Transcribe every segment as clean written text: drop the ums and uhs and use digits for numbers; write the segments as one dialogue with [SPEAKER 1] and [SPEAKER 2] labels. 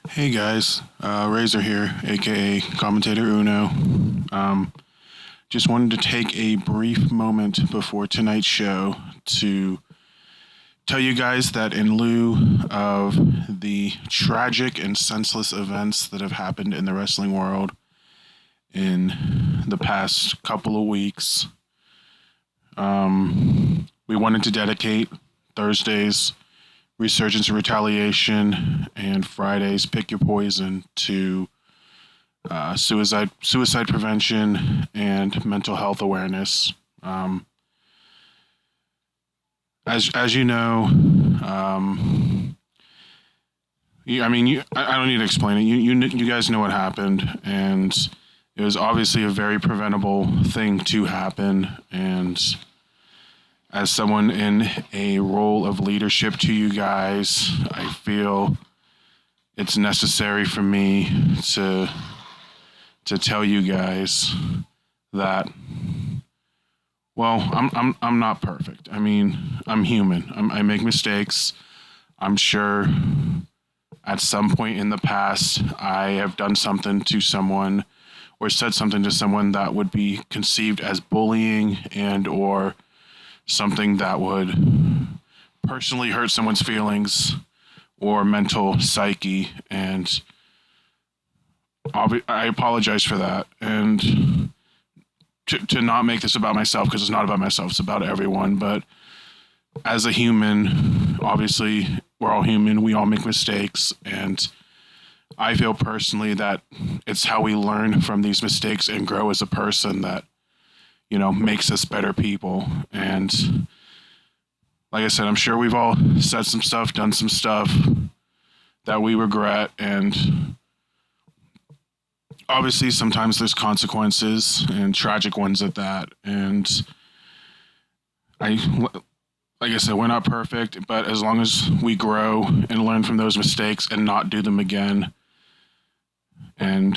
[SPEAKER 1] Hey guys, Razor here, aka Commentator Uno. Just wanted to take a brief moment before tonight's show to tell you guys that in lieu of the tragic and senseless events that have happened in the wrestling world in the past couple of weeks, we wanted to dedicate Thursday's Resurgence and Retaliation and Friday's Pick Your Poison to suicide prevention and mental health awareness. As you know, I don't need to explain it. You guys know what happened, and it was obviously a very preventable thing to happen. And as someone in a role of leadership to you guys, I feel it's necessary for me to tell you guys that, well, I'm not perfect. I mean, I'm human. I make mistakes. I'm sure at some point in the past I have done something to someone or said something to someone that would be conceived as bullying and or something that would personally hurt someone's feelings or mental psyche, and I apologize for that. And to not make this about myself, because it's not about myself, it's about everyone. But as a human, obviously, we're all human. We all make mistakes, and I feel personally that it's how we learn from these mistakes and grow as a person that makes us better people. And like I said, I'm sure we've all said some stuff, done some stuff that we regret. And obviously sometimes there's consequences and tragic ones at that. And like I said, we're not perfect, but as long as we grow and learn from those mistakes and not do them again and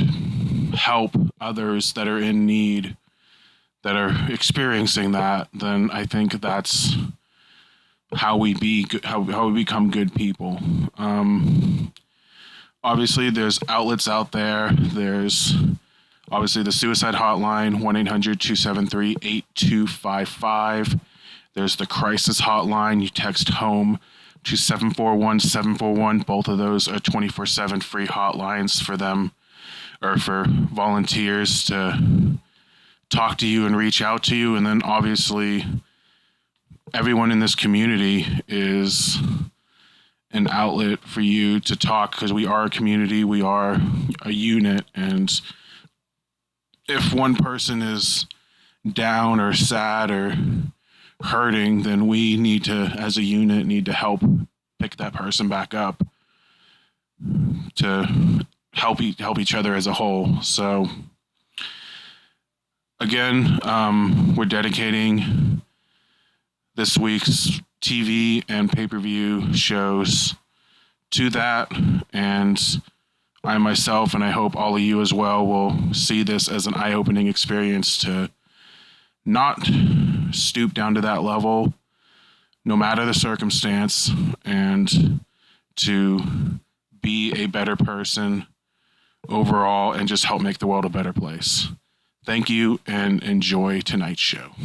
[SPEAKER 1] help others that are in need, that are experiencing that, then I think that's how we become good people. Obviously, there's outlets out there. There's obviously the suicide hotline, 1-800-273-8255. There's the crisis hotline. You text HOME to 741-741. Both of those are 24/7 free hotlines for them, or for volunteers to talk to you and reach out to you. And then obviously everyone in this community is an outlet for you to talk, because we are a community, we are a unit. And if one person is down or sad or hurting, then we need to, as a unit, need to help pick that person back up, to help each other as a whole. So again, we're dedicating this week's TV and pay-per-view shows to that, and I myself, and I hope all of you as well, will see this as an eye-opening experience to not stoop down to that level, no matter the circumstance, and to be a better person overall and just help make the world a better place. Thank you, and enjoy tonight's show.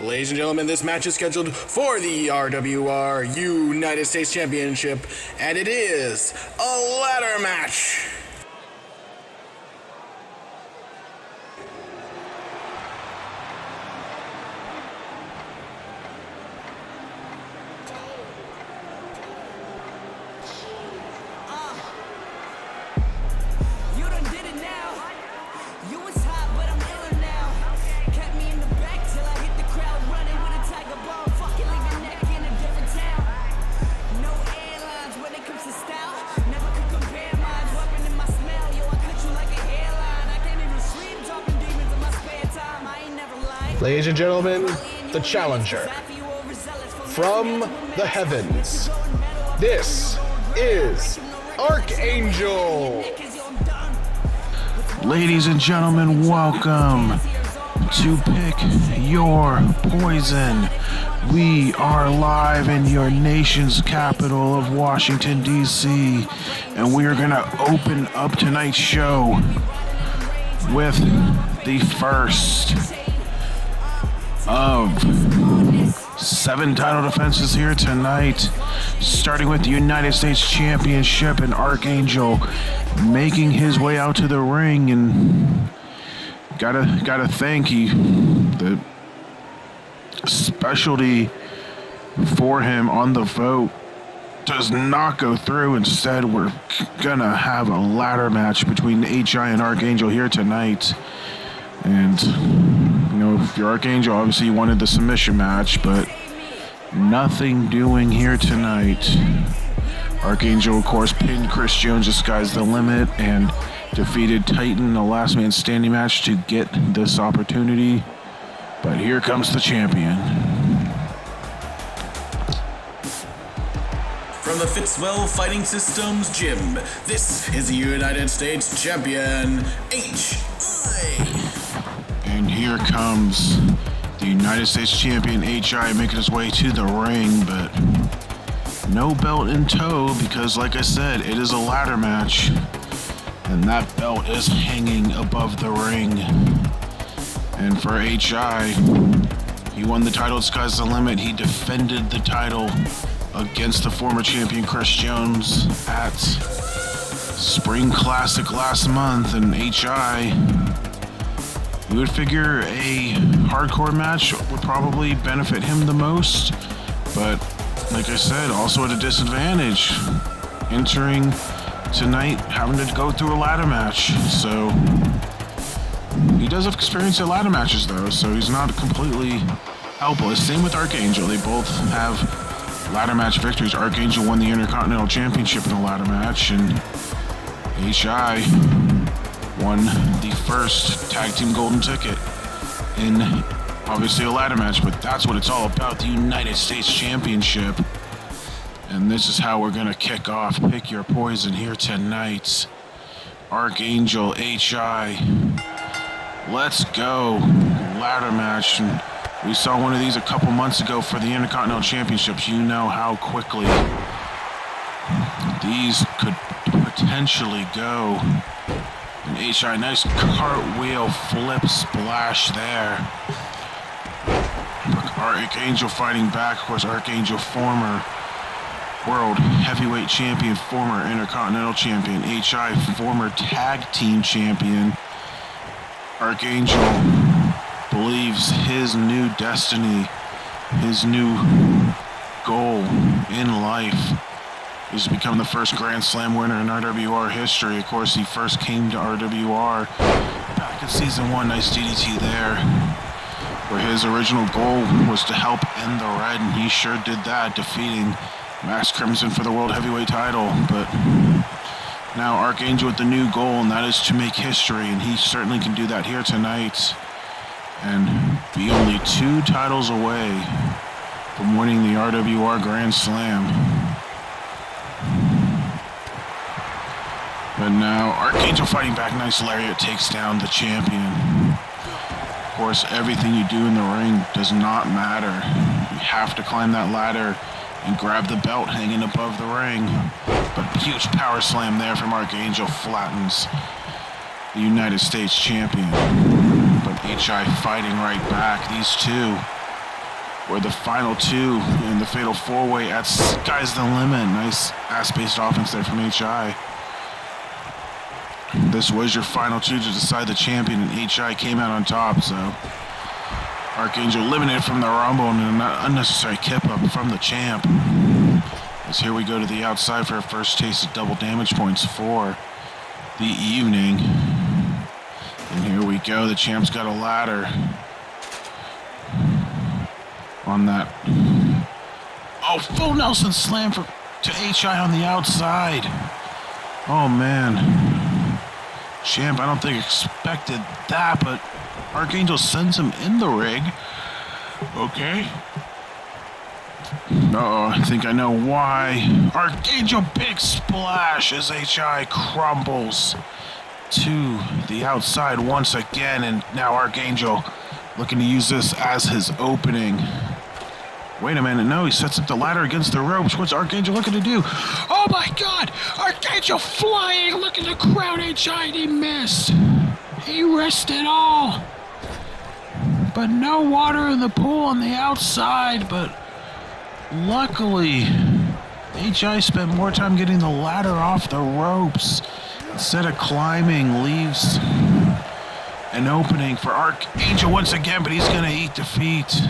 [SPEAKER 2] Ladies and gentlemen, this match is scheduled for the RWR United States Championship, and it is a ladder match. Ladies and gentlemen, the challenger from the heavens. This is Archangel.
[SPEAKER 1] Ladies and gentlemen, welcome to Pick Your Poison. We are live in your nation's capital of Washington, D.C., and we are going to open up tonight's show with the first of 7 title defenses here tonight, starting with the United States Championship and Archangel making his way out to the ring, and gotta thank the specialty for him on the vote does not go through. Instead, we're gonna have a ladder match between HI and Archangel here tonight. And if you're Archangel, obviously you wanted the submission match, but nothing doing here tonight. Archangel, of course, pinned Chris Jones' Sky's the Limit and defeated Titan in a last man standing match to get this opportunity. But here comes the champion.
[SPEAKER 2] From the Fitzwell Fighting Systems gym, this is the United States Champion, HI.
[SPEAKER 1] And here comes the United States Champion, HI, making his way to the ring, but no belt in tow because, like I said, it is a ladder match. And that belt is hanging above the ring. And for HI, he won the title at Sky's the Limit. He defended the title against the former champion Chris Jones at Spring Classic last month. And HI, we would figure a hardcore match would probably benefit him the most. But like I said, also at a disadvantage, entering tonight having to go through a ladder match. So he does have experience at ladder matches though, so he's not completely helpless. Same with Archangel. They both have ladder match victories. Archangel won the Intercontinental Championship in a ladder match, and HI won the first tag team golden ticket in obviously a ladder match, but that's what it's all about, the United States Championship. And this is how we're gonna kick off Pick Your Poison here tonight. Archangel, HI. Let's go. Ladder match. And we saw one of these a couple months ago for the Intercontinental Championships. You know how quickly these could potentially go. And HI, nice cartwheel flip splash there. Archangel fighting back. Of course, Archangel, former World Heavyweight Champion, former Intercontinental Champion. HI, former Tag Team Champion. Archangel believes his new destiny, his new goal in life is to become the first Grand Slam winner in RWR history. Of course, he first came to RWR back in Season 1. Nice DDT there, where his original goal was to help end the Red, and he sure did that, defeating Max Crimson for the World Heavyweight title. But now Archangel with the new goal, and that is to make history, and he certainly can do that here tonight and be only 2 titles away from winning the RWR Grand Slam. But now Archangel fighting back, nice lariat, takes down the champion. Of course, everything you do in the ring does not matter. You have to climb that ladder and grab the belt hanging above the ring. But huge power slam there from Archangel flattens the United States champion. But HI fighting right back. These two were the final 2 in the Fatal 4-Way at Sky's the Limit. Nice ass-based offense there from HI. This was your final 2 to decide the champion, and HI came out on top, so Archangel eliminated from the Rumble and an unnecessary kip-up from the champ. As here we go to the outside for our first taste of double damage points for the evening. And here we go, the champ's got a ladder on that. Oh, full Nelson slam to HI on the outside. Oh, man. Champ, I don't think expected that, but Archangel sends him in the ring. Okay. I think I know why. Archangel big splash as HI crumbles to the outside once again, and now Archangel looking to use this as his opening. Wait a minute, no, he sets up the ladder against the ropes. What's Archangel looking to do? Oh my God! Archangel flying, looking to crown HI, and he missed. He risked it all. But no water in the pool on the outside, but luckily, HI spent more time getting the ladder off the ropes. Instead of climbing, leaves an opening for Archangel once again, but he's going to eat defeat.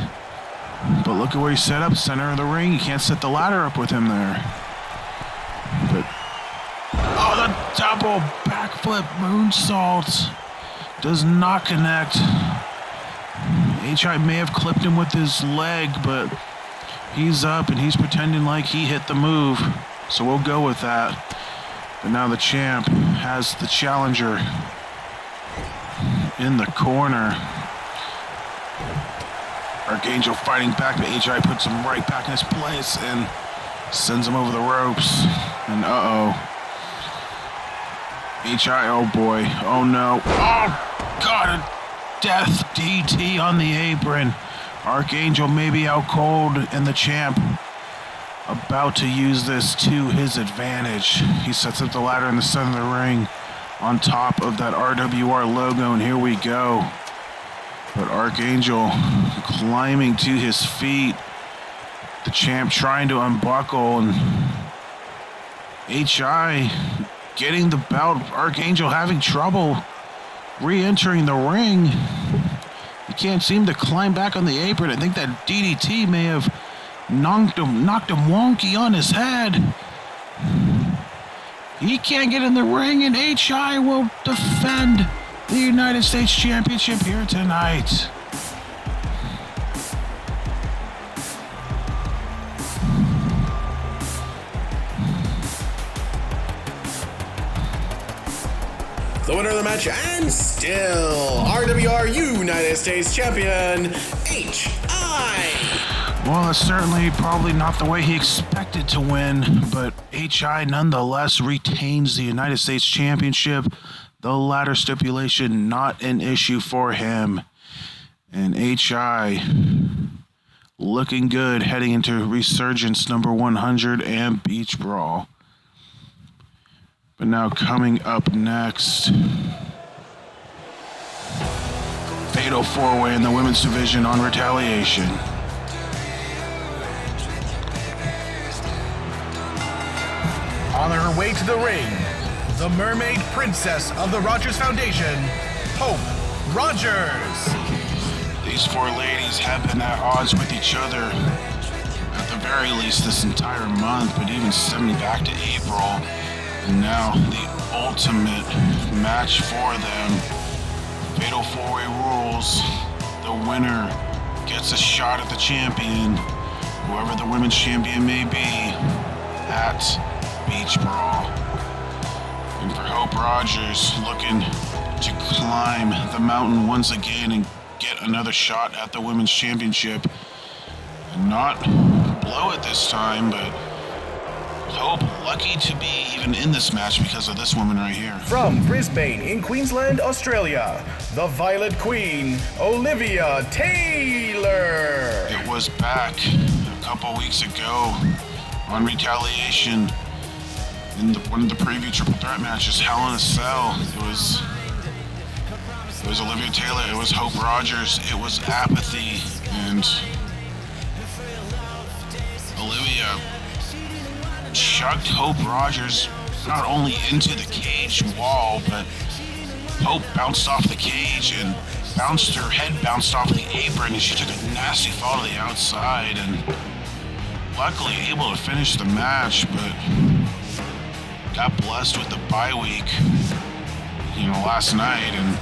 [SPEAKER 1] But look at where he's set up, center of the ring. You can't set the ladder up with him there. But, the double backflip moonsault does not connect. HI may have clipped him with his leg, but he's up and he's pretending like he hit the move. So we'll go with that. But now the champ has the challenger in the corner. Archangel fighting back, but HI puts him right back in his place and sends him over the ropes. And HI, oh boy, oh no. Oh God, a death DT on the apron. Archangel maybe out cold, and the champ about to use this to his advantage. He sets up the ladder in the center of the ring on top of that RWR logo, and here we go. But Archangel climbing to his feet. The champ trying to unbuckle, and HI getting the belt. Archangel having trouble re-entering the ring. He can't seem to climb back on the apron. I think that DDT may have knocked him wonky on his head. He can't get in the ring, and HI will defend the United States Championship here tonight.
[SPEAKER 2] The winner of the match, and still RWR United States Champion, HI.
[SPEAKER 1] Well, it's certainly probably not the way he expected to win, but HI nonetheless retains the United States Championship. The ladder stipulation not an issue for him. And HI looking good heading into Resurgence number 100 and Beach Brawl. But now coming up next, Fatal 4-Way in the women's division on Retaliation.
[SPEAKER 2] On her way to the ring, the Mermaid Princess of the Rogers Foundation, Hope Rogers.
[SPEAKER 1] These four ladies have been at odds with each other at the very least this entire month, but even stemming back to April. And now the ultimate match for them. Fatal 4-Way rules. The winner gets a shot at the champion, whoever the women's champion may be, at Beach Brawl. And for Hope Rogers, looking to climb the mountain once again and get another shot at the women's championship. And not blow it this time, but Hope lucky to be even in this match because of this woman right here.
[SPEAKER 2] From Brisbane in Queensland, Australia, the Violet Queen, Olivia Taylor.
[SPEAKER 1] It was back a couple weeks ago on Retaliation in one of the preview triple threat matches, Hell in a Cell. It was Olivia Taylor, it was Hope Rogers, it was Apathy, and Olivia chucked Hope Rogers not only into the cage wall, but Hope bounced off the cage and her head bounced off the apron, and she took a nasty fall to the outside, and luckily able to finish the match, but got blessed with the bye week, last night. And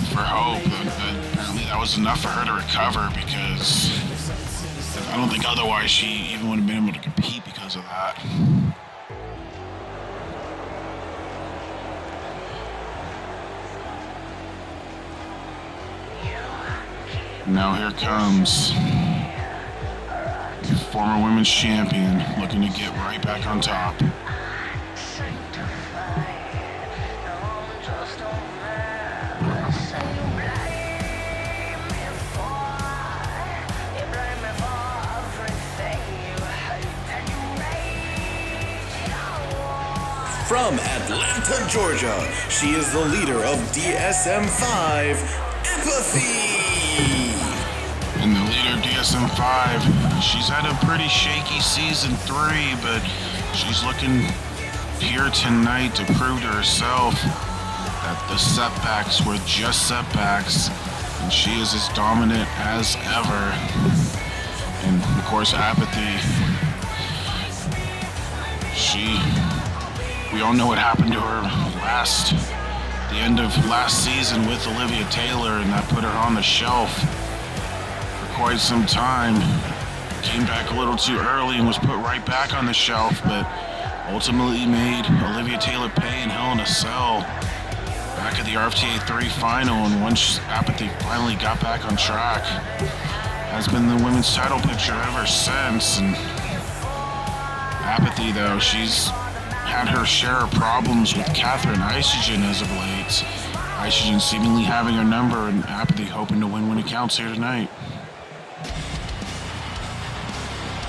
[SPEAKER 1] for Hope, apparently that was enough for her to recover, because I don't think otherwise she even would have been able to compete because of that. Now here comes the former women's champion looking to get right back on top.
[SPEAKER 2] From Atlanta, Georgia, she is the leader of DSM-5, Apathy.
[SPEAKER 1] And the leader of DSM-5, she's had a pretty shaky season 3, but she's looking here tonight to prove to herself that the setbacks were just setbacks, and she is as dominant as ever. And of course, Apathy, we all know what happened to her the end of last season with Olivia Taylor, and that put her on the shelf for quite some time. Came back a little too early and was put right back on the shelf, but ultimately made Olivia Taylor pay in Hell in a Cell back at the RFTA 3 final, and once Apathy finally got back on track, has been the women's title picture ever since. And Apathy, though, she's had her share of problems with Catherine Isogen as of late. Isogen seemingly having her number, and Apathy hoping to win when it counts here tonight.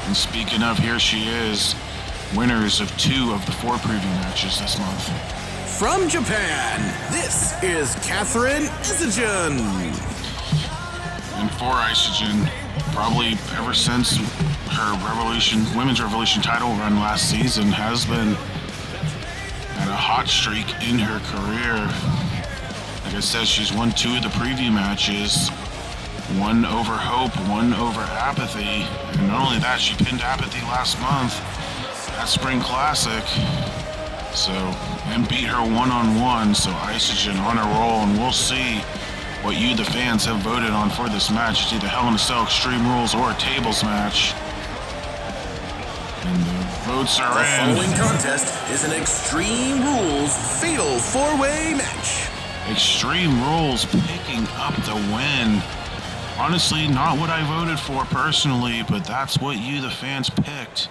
[SPEAKER 1] And speaking of, here she is, winners of 2 of the 4 preview matches this month.
[SPEAKER 2] From Japan, this is Catherine Isogen.
[SPEAKER 1] And for Isogen, probably ever since her Women's Revolution title run last season, has been at a hot streak in her career. Like I said, she's won 2 of the preview matches, 1 over Hope, 1 over Apathy, and not only that, she pinned Apathy last month at Spring Classic, and beat her one-on-one. So Isogen on a roll, and we'll see what you, the fans, have voted on for this match. It's either Hell in a Cell, Extreme Rules, or a tables match. And the votes are in.
[SPEAKER 2] The following contest is an Extreme Rules Fatal 4-Way match.
[SPEAKER 1] Extreme Rules picking up the win. Honestly, not what I voted for personally, but that's what you, the fans, picked.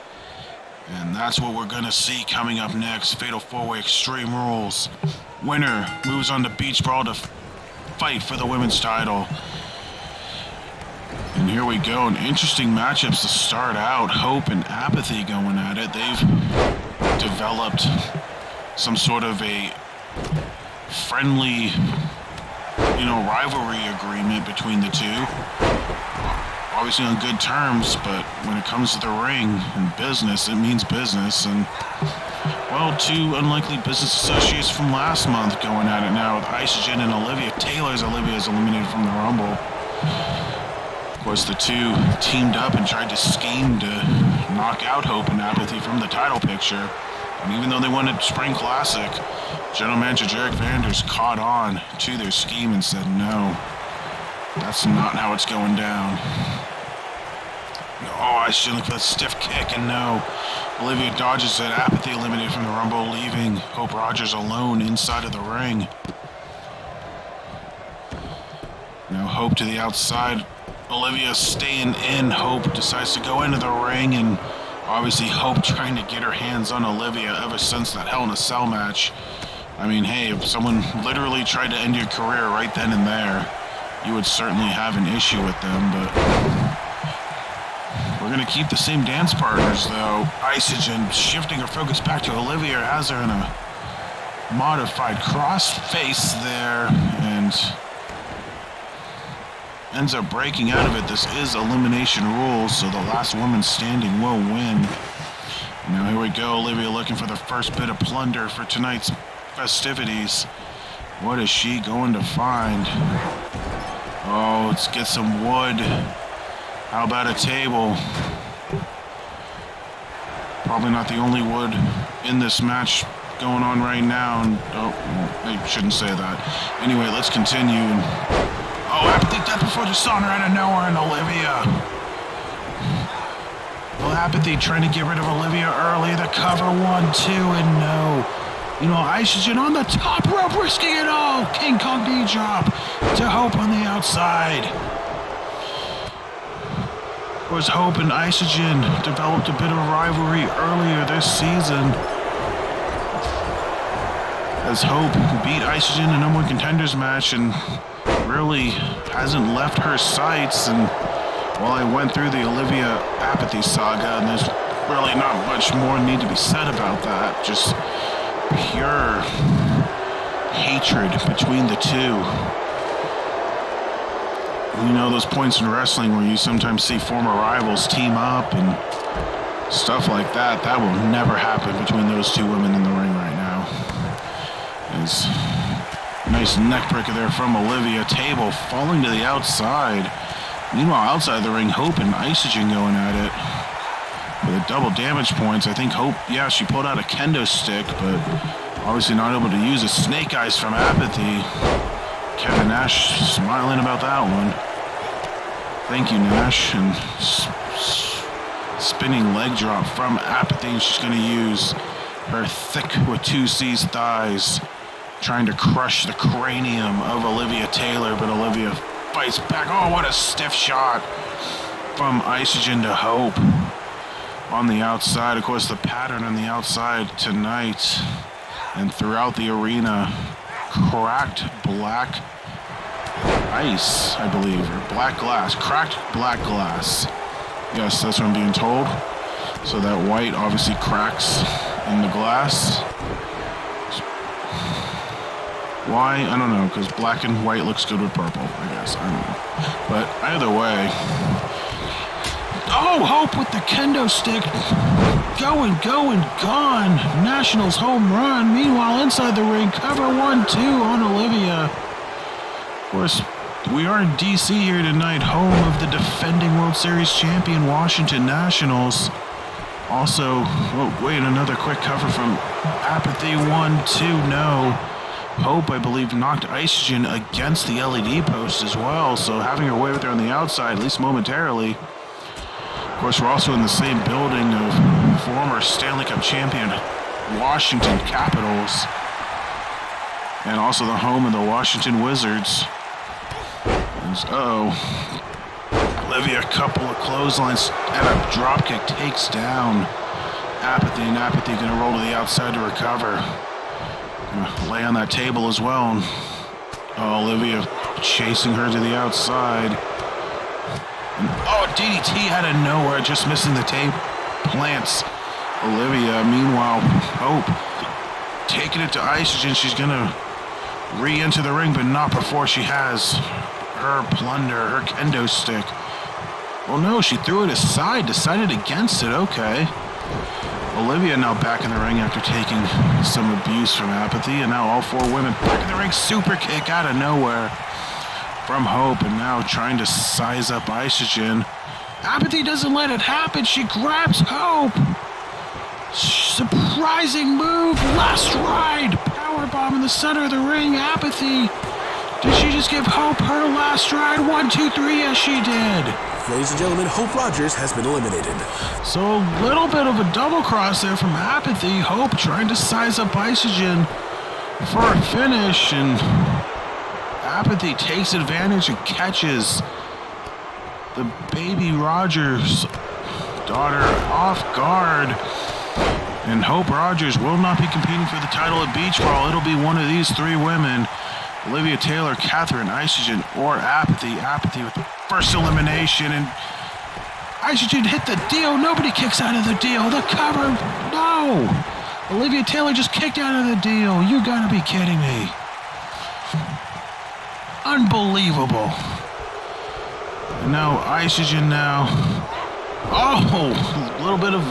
[SPEAKER 1] And that's what we're going to see coming up next. Fatal 4-Way Extreme Rules. Winner moves on to Beach Brawl to fight for the women's title. And here we go, an interesting matchups to start out. Hope and Apathy going at it. They've developed some sort of a friendly, rivalry agreement between the two. Obviously on good terms, but when it comes to the ring and business, it means business. And, well, 2 unlikely business associates from last month going at it now with Isogen and Olivia Taylor, as Olivia is eliminated from the Rumble. Of course, the 2 teamed up and tried to scheme to knock out Hope and Apathy from the title picture. And even though they won at Spring Classic, General Manager Jarek Vanders caught on to their scheme and said, no, that's not how it's going down. Oh, I should look for that stiff kick, and no. Olivia dodges it. Apathy eliminated from the Rumble, leaving Hope Rogers alone inside of the ring. Now Hope to the outside. Olivia staying in. Hope decides to go into the ring, and obviously Hope trying to get her hands on Olivia ever since that Hell in a Cell match. I mean, hey, if someone literally tried to end your career right then and there, you would certainly have an issue with them, but we're going to keep the same dance partners, though. Isogen shifting her focus back to Olivia, has her in a modified cross face there, and ends up breaking out of it. This is elimination rules, so the last woman standing will win. Now here we go, Olivia looking for the first bit of plunder for tonight's festivities. What is she going to find? Oh, let's get some wood. How about a table? Probably not the only wood in this match going on right now. And, oh, I shouldn't say that. Anyway, let's continue. Oh, Apathy death before dishonor out of nowhere, and Olivia. Well, Apathy trying to get rid of Olivia early. The cover 1-2, and no. Isogen on the top rope, risking it all. King Kong knee drop to Hope on the outside. Was Hope and Isogen developed a bit of a rivalry earlier this season, as Hope beat Isogen in a #1 contenders match and really hasn't left her sights. And while I went through the Olivia Apathy saga, and there's really not much more need to be said about that, just pure hatred between the two. You know, those points in wrestling where you sometimes see former rivals team up and stuff like that, that will never happen between those two women in the ring right now. It's a nice neck breaker there from Olivia. Table falling to the outside. Meanwhile, outside the ring, Hope and Isogen going at it for the double damage points. I think Hope, yeah, she pulled out a kendo stick, but obviously not able to use a snake eyes from Apathy. Kevin Nash smiling about that one. Thank you, Nash. And spinning leg drop from Apathy. And she's going to use her thick with 2 C's thighs, trying to crush the cranium of Olivia Taylor, but Olivia fights back. Oh, what a stiff shot from Isogen to Hope on the outside. Of course, the pattern on the outside tonight and throughout the arena, cracked black ice, I believe, or black glass, cracked black glass. Yes, that's what I'm being told. So that white obviously cracks in the glass. Why? I don't know, because black and white looks good with purple, I guess. I don't know. But either way. Oh, Hope with the kendo stick. Going, gone. Nationals home run. Meanwhile, inside the ring, cover 1-2 on Olivia. Of course, we are in D.C. here tonight, home of the defending World Series champion Washington Nationals. Also, oh, wait, another quick cover from Apathy. 1-2, no. Hope, I believe, knocked Isogen against the LED post as well, so having her way with her on the outside, at least momentarily. Of course, we're also in the same building of former Stanley Cup champion Washington Capitals, and also the home of the Washington Wizards. Olivia, a couple of clotheslines and a dropkick takes down Apathy, and Apathy going to roll to the outside to recover. Lay on that table as well. Olivia chasing her to the outside. DDT out of nowhere, just missing the tape. Plants Olivia. Meanwhile, Hope taking it to Isogen. She's going to re-enter the ring, but not before she has her plunder, her kendo stick. Well, no, she threw it aside, decided against it. Okay. Olivia now back in the ring after taking some abuse from Apathy, and now all 4 women back in the ring. Super kick out of nowhere from Hope, and now trying to size up Isogen. Apathy doesn't let it happen. She grabs Hope. Surprising move. Last ride. Powerbomb in the center of the ring. Apathy. Did she just give Hope her last ride? 1, 2, 3. Yes, she did.
[SPEAKER 2] Ladies and gentlemen, Hope Rogers has been eliminated.
[SPEAKER 1] So a little bit of a double cross there from Apathy. Hope trying to size up Isogen for a finish, and Apathy takes advantage and catches the baby Rogers daughter off guard. And Hope Rogers will not be competing for the title at Beach Brawl. It'll be one of these 3 women. Olivia Taylor, Catherine Isogen, or Apathy. Apathy with the first elimination, and Isogen hit the deal. Nobody kicks out of the deal. The cover, no. Olivia Taylor just kicked out of the deal. You gotta be kidding me. Unbelievable. And now Isogen now. Oh, a little bit of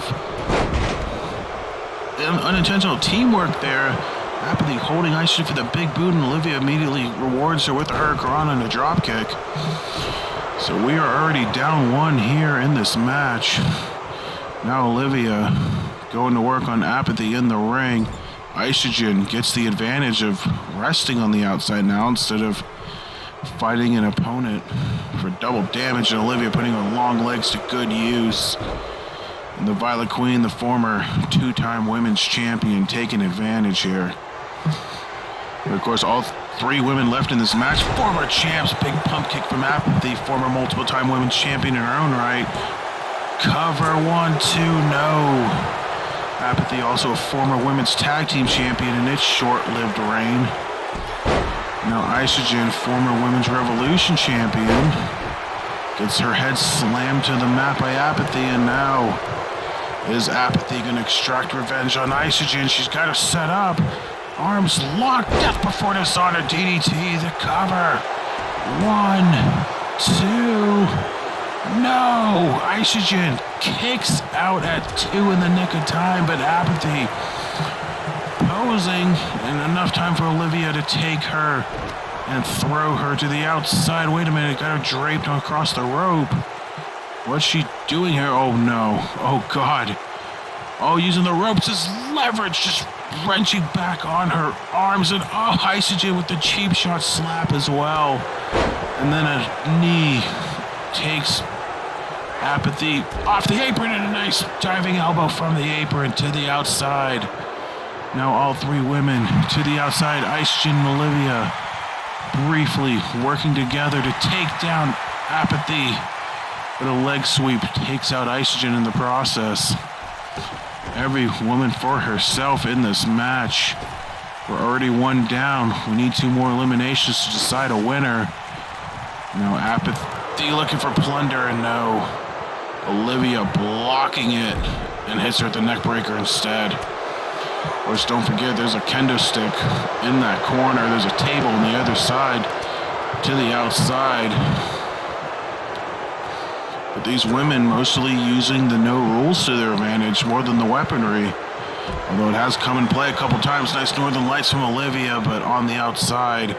[SPEAKER 1] unintentional teamwork there. Apathy holding Isogen for the big boot, and Olivia immediately rewards her with a hurricanrana and a drop kick. So we are already down 1 here in this match. Now Olivia going to work on Apathy in the ring. Isogen gets the advantage of resting on the outside now instead of fighting an opponent for double damage, and Olivia putting her long legs to good use. And the Violet Queen, the former 2-time women's champion, taking advantage here. But of course, all 3 women left in this match. Former champs, big pump kick from Apathy, former multiple-time women's champion in her own right. cover, 1-2, no. Apathy, also a former women's tag team champion in its short-lived reign. Now Isogen, former women's revolution champion, gets her head slammed to the mat by Apathy, and now is Apathy going to extract revenge on Isogen? She's got her set up. Arms locked, death before dishonor, DDT, the cover. 1, 2... No! Isogen kicks out at 2 in the nick of time, but Apathy posing, and enough time for Olivia to take her and throw her to the outside. Wait a minute, got her draped across the rope. What's she doing here? Oh no. Oh God. Oh, using the ropes as leverage, just wrenching back on her arms, and oh, Isogen with the cheap shot slap as well. And then a knee takes Apathy off the apron, and a nice diving elbow from the apron to the outside. Now all 3 women to the outside. Isogen and Olivia briefly working together to take down Apathy, but a leg sweep takes out Isogen in the process. Every woman for herself in this match. We're already 1 down. We need 2 more eliminations to decide a winner. Now Apathy looking for plunder, and no. Olivia blocking it and hits her with the neck breaker instead. Of course, don't forget there's a kendo stick in that corner. There's a table on the other side to the outside. But these women mostly using the no rules to their advantage more than the weaponry. Although it has come and play a couple times. Nice Northern Lights from Olivia, but on the outside,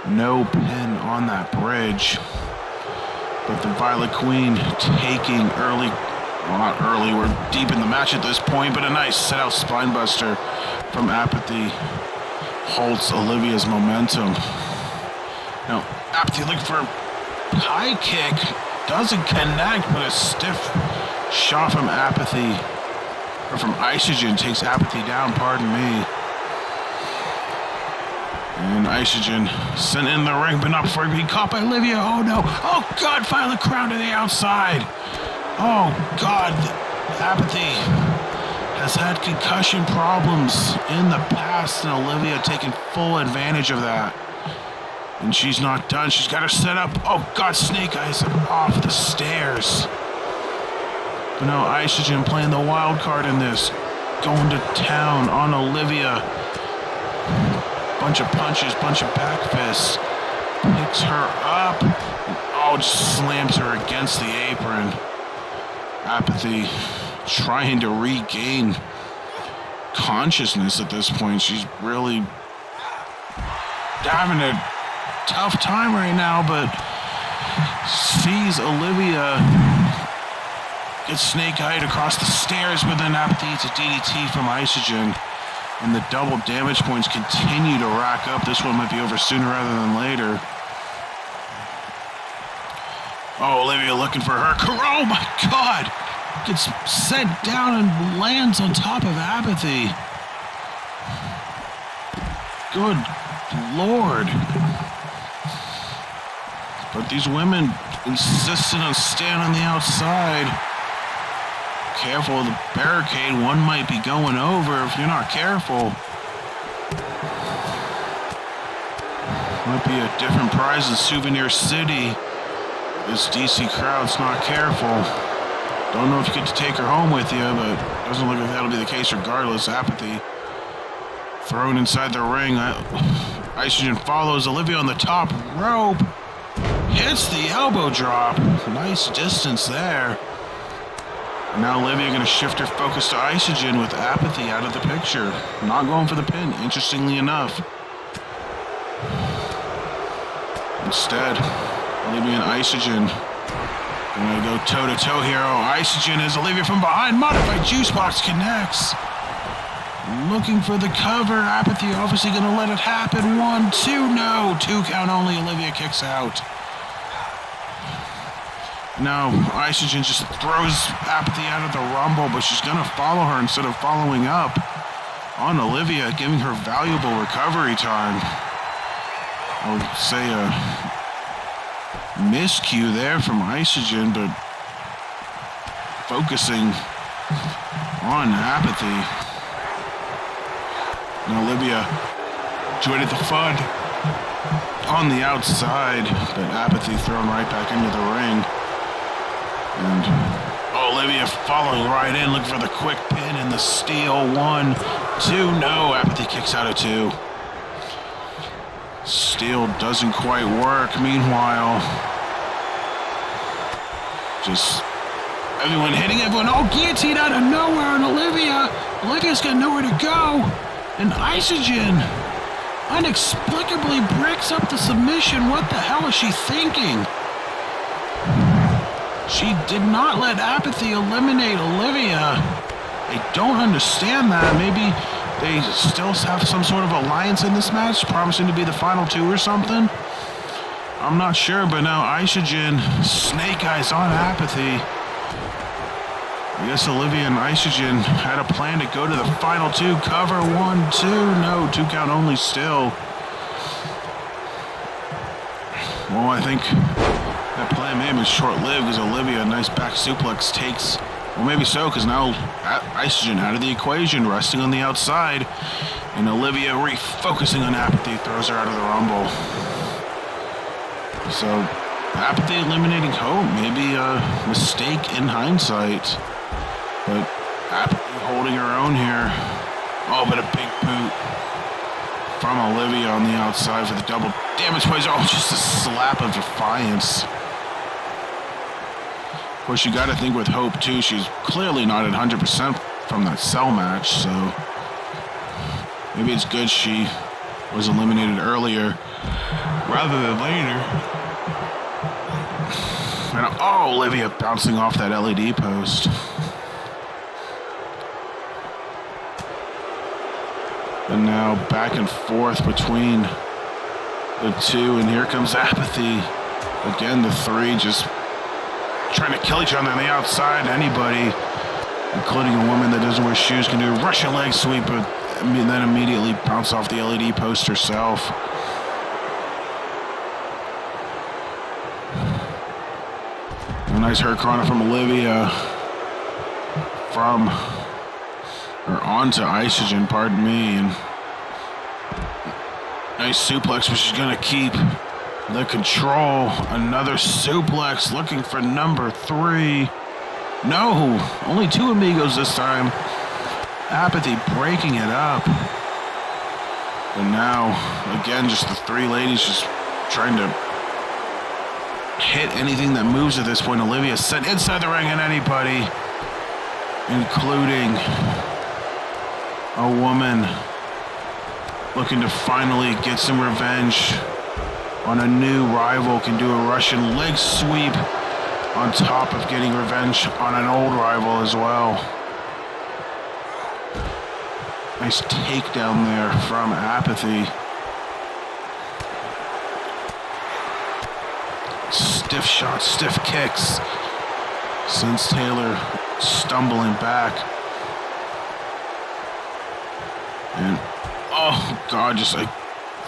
[SPEAKER 1] no pin on that bridge. But the Violet Queen taking early, well, not early, we're deep in the match at this point, but a nice set-out spinebuster from Apathy halts Olivia's momentum. Now, Apathy looking for a high kick, doesn't connect, but a stiff shot from Apathy, or from Isogen, takes Apathy down, pardon me. And Isogen sent in the ring, but not before being caught by Olivia. Oh no. Oh God, Violet Crown to the outside. Oh God, Apathy has had concussion problems in the past, and Olivia taking full advantage of that. And she's not done. She's got her set up. Oh God, Snake Eyes off the stairs. But now Isogen playing the wild card in this, going to town on Olivia. Bunch of punches, bunch of back fists. Picks her up. Oh, just slams her against the apron. Apathy trying to regain consciousness at this point. She's really having a tough time right now, but sees Olivia get snake-eyed across the stairs, but then Apathy eats a DDT from Isogen. And the double damage points continue to rack up. This one might be over sooner rather than later. Oh, Olivia looking for her. Oh my God! Gets sent down and lands on top of Apathy. Good Lord. But these women insistent on staying on the outside. Careful of the barricade, one might be going over if you're not careful. Might be a different prize in Souvenir City. This DC crowd's not careful. Don't know if you get to take her home with you, but doesn't look like that'll be the case regardless. Apathy thrown inside the ring. Isogen follows Olivia on the top rope. Hits the elbow drop. Nice distance there. Now Olivia going to shift her focus to Isogen with Apathy out of the picture. Not going for the pin, interestingly enough. Instead, Olivia and Isogen going to go toe-to-toe here. Oh, Isogen is Olivia from behind. Modified Juice Box connects. Looking for the cover. Apathy obviously going to let it happen. 1, 2, no. 2 count only. Olivia kicks out. Now, Isogen just throws Apathy out of the rumble, but she's going to follow her instead of following up on Olivia, giving her valuable recovery time. I would say a miscue there from Isogen, but focusing on Apathy. And Olivia joined the fun on the outside, but Apathy thrown right back into the ring. And Olivia following right in, looking for the quick pin and the steal. 1, 2, no, Apathy kicks out of 2. Steal doesn't quite work. Meanwhile, just everyone hitting everyone. Oh, guillotine out of nowhere on Olivia. Olivia's got nowhere to go. And Isogen inexplicably breaks up the submission. What the hell is she thinking? She did not let Apathy eliminate Olivia. I don't understand that. Maybe they still have some sort of alliance in this match, promising to be the final 2 or something. I'm not sure, but now Isogen, snake eyes on Apathy. I guess Olivia and Isogen had a plan to go to the final 2. Cover 1, 2. No, 2 count only still. Well, I think that plan may have been short-lived because Olivia, a nice back suplex, takes... Well, maybe so, because now Isogen out of the equation, resting on the outside. And Olivia refocusing on Apathy, throws her out of the Rumble. So, Apathy eliminating Hope, maybe a mistake in hindsight. But Apathy holding her own here. Oh, but a big boot from Olivia on the outside for the double damage plays. Oh, just a slap of defiance. Of course, you got to think with Hope, too. She's clearly not at 100% from that cell match, so maybe it's good she was eliminated earlier rather than later. And, oh, Olivia bouncing off that LED post. And now back and forth between the 2, and here comes Apathy. Again, the 3 just trying to kill each other on the outside. Anybody, including a woman that doesn't wear shoes, can do a Russian leg sweep, but then immediately bounce off the LED post herself. A nice hurricanrana from Olivia. Onto Isogen, pardon me, and nice suplex, but she's gonna keep the control. Another suplex, looking for number 3. No, only 2 amigos this time. Apathy breaking it up. And now, again, just the 3 ladies just trying to hit anything that moves at this point. Olivia sent inside the ring and anybody, including a woman looking to finally get some revenge on a new rival, can do a Russian leg sweep on top of getting revenge on an old rival as well. Nice takedown there from Apathy. Stiff shots, stiff kicks. Sends Taylor stumbling back. And, oh, God, just like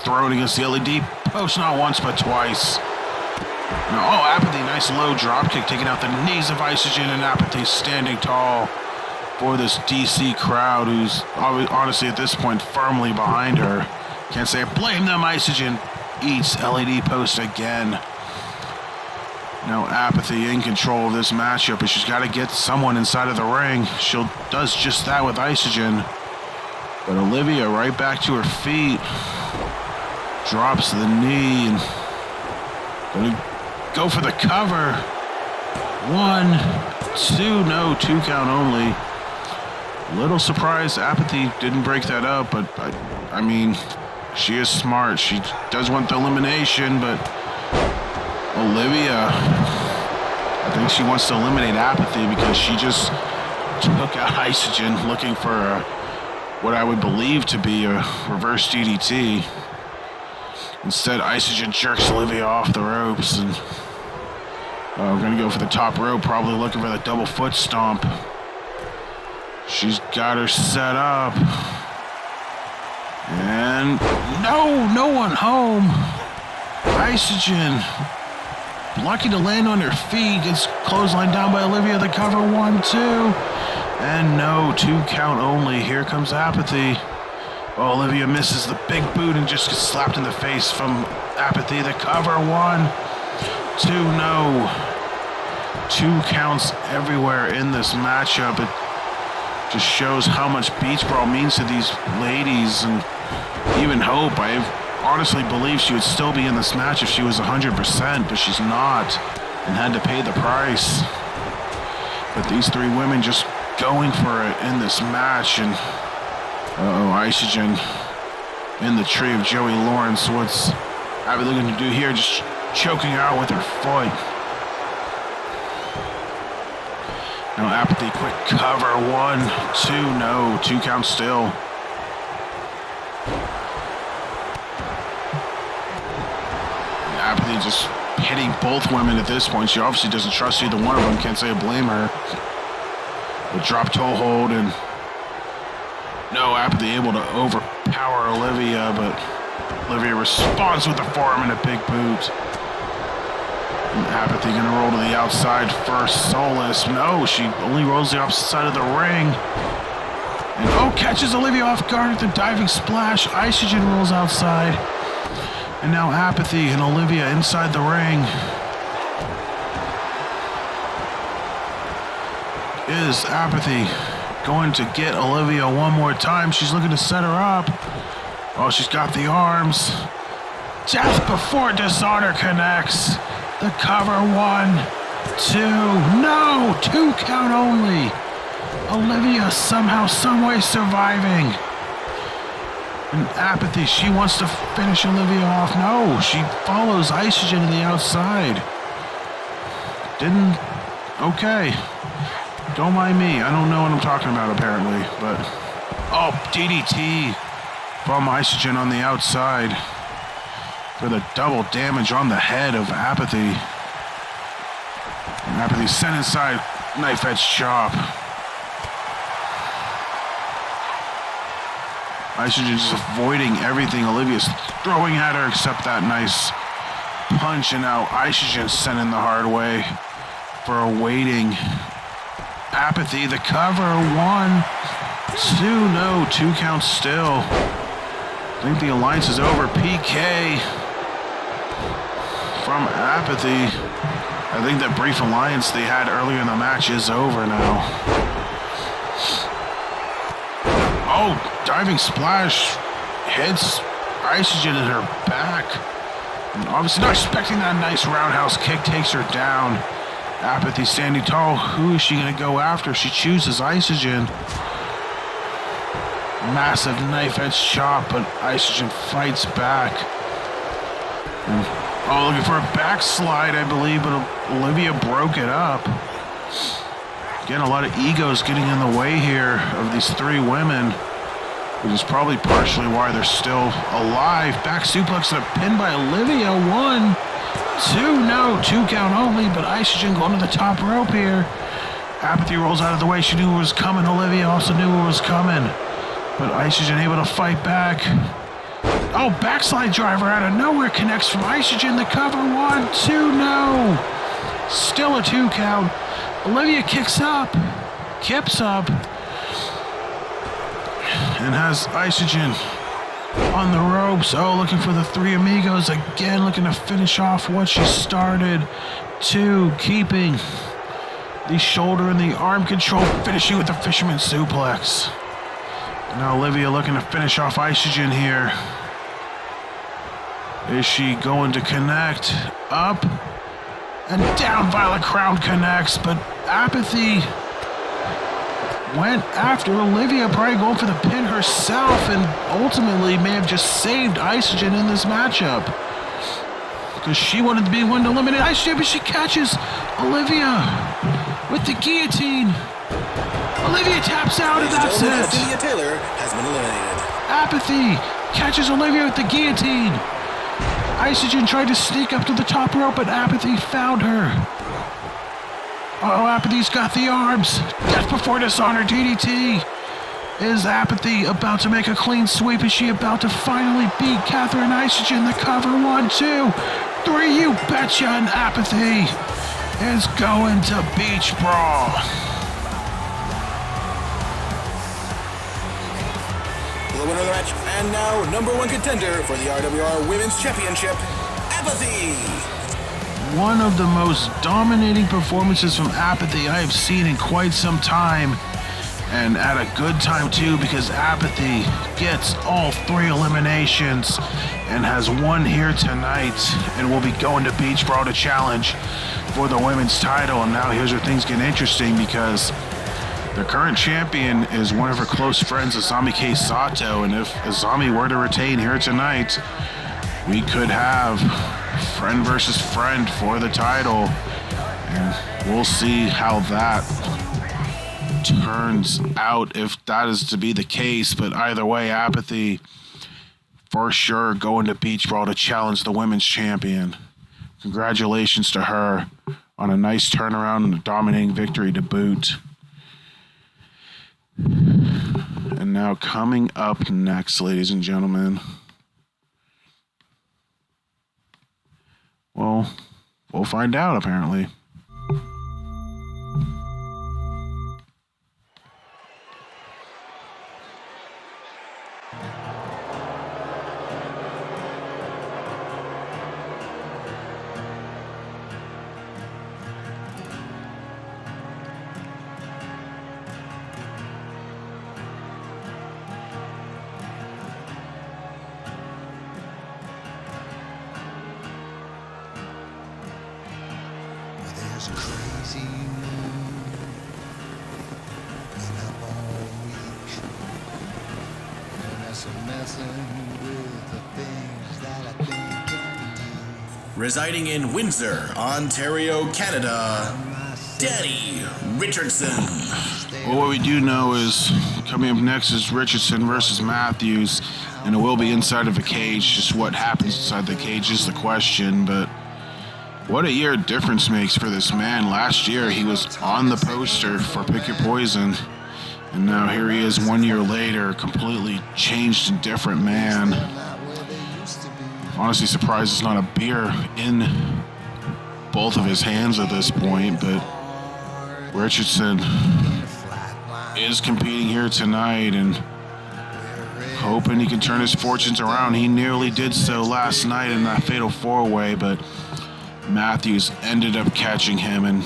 [SPEAKER 1] thrown against the LED post, not once, but twice. Now, oh, Apathy, nice low drop kick, taking out the knees of Isogen, and Apathy standing tall for this DC crowd, who's honestly at this point firmly behind her. Can't say blame them. Isogen eats LED post again. Now Apathy in control of this matchup, but she's got to get someone inside of the ring. She does just that with Isogen. But Olivia right back to her feet. Drops the knee and gonna go for the cover. 1, 2, no, 2 count only. Little surprised Apathy didn't break that up, but I mean, she is smart. She does want the elimination, but Olivia, I think she wants to eliminate Apathy because she just took out Isogen looking for what I would believe to be a reverse DDT. Instead, Isogen jerks Olivia off the ropes, and we're going to go for the top rope, probably looking for the double foot stomp. She's got her set up. And no one home. Isogen lucky to land on her feet. Gets clotheslined down by Olivia. The cover, 1, 2. And no, 2 count only. Here comes Apathy. Oh, Olivia misses the big boot and just gets slapped in the face from Apathy. The cover, 1, 2, no. 2 counts everywhere in this matchup. It just shows how much Beach Brawl means to these ladies, and even Hope, I honestly believe she would still be in this match if she was 100%, but she's not, and had to pay the price. But these 3 women just going for it in this match, and Isogen in the tree of Joey Lawrence. What's Abby looking to do here? Just choking her out with her foot. Now Apathy, quick cover, 1, 2, no, 2 count still. Apathy just hitting both women at this point. She obviously doesn't trust either one of them. Can't say I blame her. The drop toe hold, and no, Apathy able to overpower Olivia, but Olivia responds with a forearm and a big boot. And Apathy gonna roll to the outside first. Soulless, no, she only rolls the opposite side of the ring. And catches Olivia off guard with the diving splash. Isogen rolls outside. And now Apathy and Olivia inside the ring. Is Apathy going to get Olivia one more time? She's looking to set her up. Oh, she's got the arms. Death before Dishonor connects. The cover, 1, 2, no, 2 count only. Olivia somehow, someway surviving. And Apathy, she wants to finish Olivia off. No, she follows Isogen to the outside. Okay. Don't mind me. I don't know what I'm talking about apparently, but DDT from Isogen on the outside for the double damage on the head of Apathy. And Apathy sent inside, knife edge chop. Isogen just avoiding everything Olivia's throwing at her except that nice punch, and now Isogen sent in the hard way for a waiting Apathy. The cover, 1, 2, no, 2 counts still. I think the alliance is over. PK from Apathy. I think that brief alliance they had earlier in the match is over now. Diving splash hits Isogen in her back. And obviously not expecting that nice roundhouse kick, takes her down. Apathy standing tall. Who is she going to go after? She chooses Isogen. Massive knife edge chop, but Isogen fights back. And, looking for a backslide, I believe, but Olivia broke it up. Again, a lot of egos getting in the way here of these 3 women, which is probably partially why they're still alive. Back suplex and a pin by Olivia. 1, 2, no, 2 count only, but Isogen going to the top rope here. Apathy rolls out of the way. She knew it was coming. Olivia also knew it was coming, but Isogen able to fight back. Backslide driver out of nowhere connects from Isogen. The cover, 1, 2, no. Still a 2 count. Olivia kips up, and has Isogen on the ropes. Looking for the 3 amigos again, looking to finish off what she started. 2, keeping the shoulder and the arm control, finishing with the fisherman suplex. Now Olivia looking to finish off Isogen here. Is she going to connect? Up and down, Violet Crown connects, but Apathy went after Olivia, probably going for the pin herself, and ultimately may have just saved Isogen in this matchup, because she wanted to be one to eliminate Isogen, but she catches Olivia with the guillotine. Olivia taps out, and that's it.
[SPEAKER 2] Cynthia Taylor has been eliminated.
[SPEAKER 1] Apathy catches Olivia with the guillotine. Isogen tried to sneak up to the top rope, but Apathy found her. Apathy's got the arms. Death before Dishonor DDT. Is Apathy about to make a clean sweep? Is she about to finally beat Catherine Isogen? The cover, 1, 2. 3, you betcha, and Apathy is going to Beach Brawl.
[SPEAKER 2] The winner of the match, and now number 1 contender for the RWR Women's Championship, Apathy.
[SPEAKER 1] One of the most dominating performances from Apathy I have seen in quite some time, and at a good time too, because Apathy gets all 3 eliminations and has won here tonight and will be going to Beach Brawl to challenge for the women's title. And now here's where things get interesting, because the current champion is one of her close friends, Azami K. Sato, and if Azami were to retain here tonight, we could have friend versus friend for the title, and we'll see how that turns out if that is to be the case. But either way, Apathy for sure going to Beach Brawl to challenge the women's champion. Congratulations to her on a nice turnaround and a dominating victory to boot. And now coming up next, ladies and gentlemen, well, we'll find out apparently.
[SPEAKER 3] There's a crazy moon and up all week, and that's a messing with the things that I think can do.
[SPEAKER 2] Residing in Windsor, Ontario, Canada, Danny Richardson.
[SPEAKER 1] Well, what we do know is coming up next is Richardson versus Matthews, and it will be inside of a cage. Just what happens inside the cage is the question, but what a year difference makes for this man. Last year, he was on the poster for Pick Your Poison, and now here he is 1 year later, completely changed and different man. Honestly surprised there's not a beer in both of his hands at this point, but Richardson is competing here tonight and hoping he can turn his fortunes around. He nearly did so last night in that fatal 4-way, but Matthews ended up catching him, and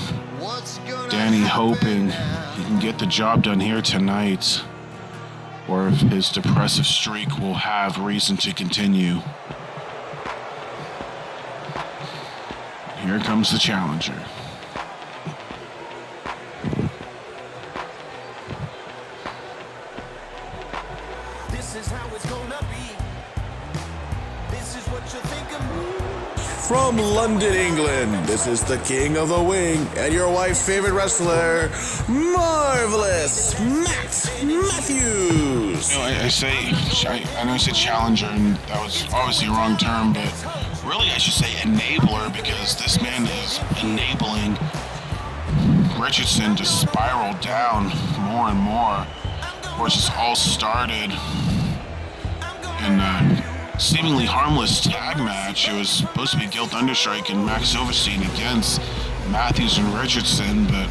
[SPEAKER 1] Danny hoping he can get the job done here tonight, or if his depressive streak will have reason to continue. Here comes the challenger.
[SPEAKER 4] This is how it's gonna be. This is what you think of me.
[SPEAKER 2] From London, England, this is the King of the Wing and your wife's favorite wrestler, Marvelous Matt Matthews.
[SPEAKER 1] You know, I know I said challenger, and that was obviously a wrong term, but really I should say enabler, because this man is enabling Richardson to spiral down more and more. Of course, this all started in seemingly harmless tag match. It was supposed to be Guilt Understrike and Max Silverstein against Matthews and Richardson, but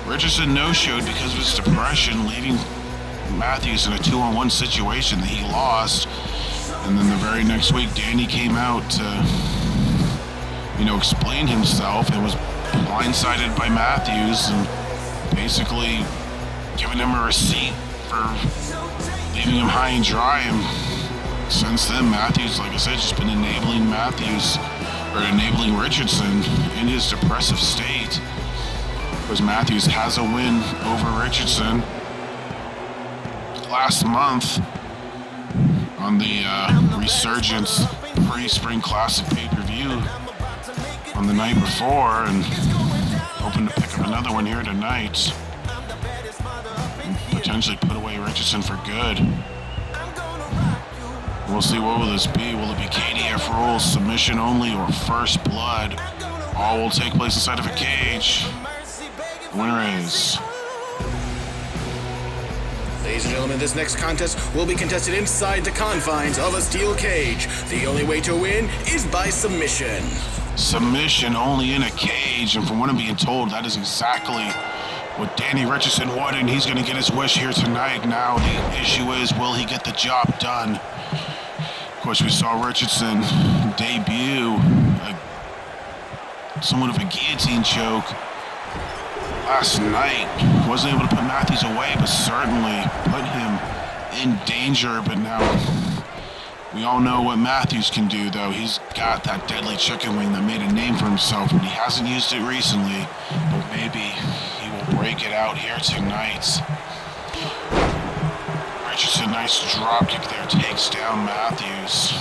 [SPEAKER 1] Richardson no-showed because of his depression, leaving Matthews in a 2-on-1 situation that he lost. And then the very next week, Danny came out to, explain himself and was blindsided by Matthews and basically giving him a receipt for leaving him high and dry. And since then, Matthews, like I said, just been enabling Richardson in his depressive state. Because Matthews has a win over Richardson last month on the Resurgence pre-Spring Classic pay-per-view on the night before, and hoping to pick up another one here tonight and potentially put away Richardson for good. We'll see, what will this be? Will it be KDF rules, submission only, or first blood? All will take place inside of a cage. The winner is...
[SPEAKER 2] Ladies and gentlemen, this next contest will be contested inside the confines of a steel cage. The only way to win is by submission.
[SPEAKER 1] Submission only in a cage, and from what I'm being told, that is exactly what Danny Richardson wanted, and he's going to get his wish here tonight. Now the issue is, will he get the job done? Of course, we saw Richardson debut somewhat of a guillotine choke last night. Wasn't able to put Matthews away, but certainly put him in danger. But now we all know what Matthews can do, though. He's got that deadly chicken wing that made a name for himself, but he hasn't used it recently. But maybe he will break it out here tonight. Richardson, nice drop kick there, takes down Matthews.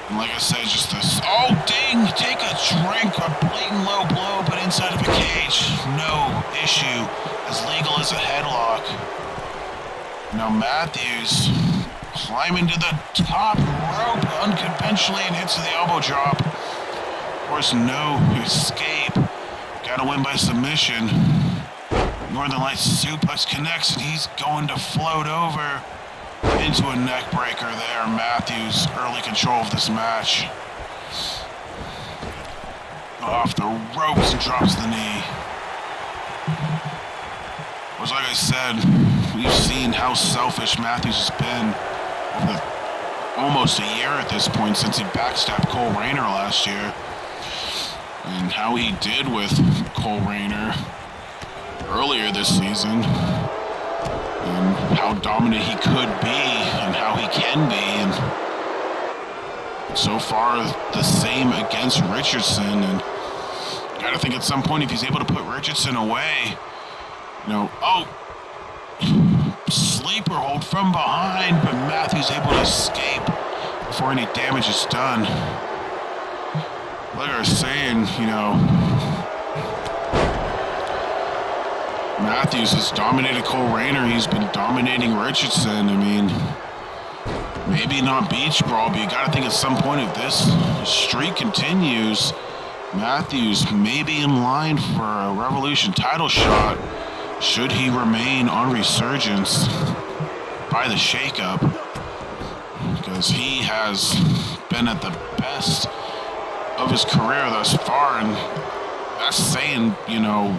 [SPEAKER 1] And like I said, just this, oh ding, take a drink, a blatant low blow, but inside of a cage, no issue, as legal as a headlock. Now Matthews climbing to the top rope unconventionally and hits the elbow drop. Of course, no escape. Gotta win by submission. Northern Lights suplex connects, and he's going to float over into a neck breaker there. Matthews, early control of this match. Off the ropes and drops the knee. Was like I said, we've seen how selfish Matthews has been over almost a year at this point since he backstabbed Cole Rayner last year. And how he did with Cole Rayner earlier this season. And how dominant he could be and how he can be. And so far, the same against Richardson. And you gotta think at some point, if he's able to put Richardson away, you know, oh, sleeper hold from behind, but Matthews able to escape before any damage is done. Like I was saying, you know, Matthews has dominated Cole Rayner. He's been dominating Richardson. I mean, maybe not beach brawl, but you got to think at some point if this streak continues, Matthews may be in line for a Revolution title shot should he remain on Resurgence by the shakeup, because he has been at the best of his career thus far, and that's saying, you know,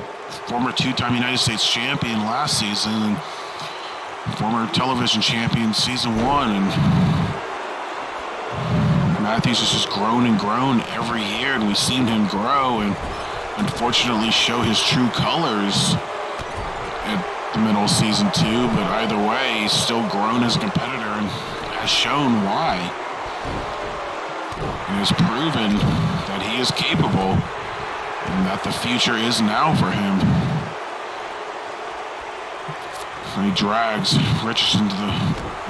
[SPEAKER 1] former two-time United States champion last season and former television champion season 1, and Matthews has just grown and grown every year, and we've seen him grow and unfortunately show his true colors at the middle of season 2, but either way, he's still grown as a competitor and has shown why. And has proven that he is capable and that the future is now for him. And he drags Richardson to the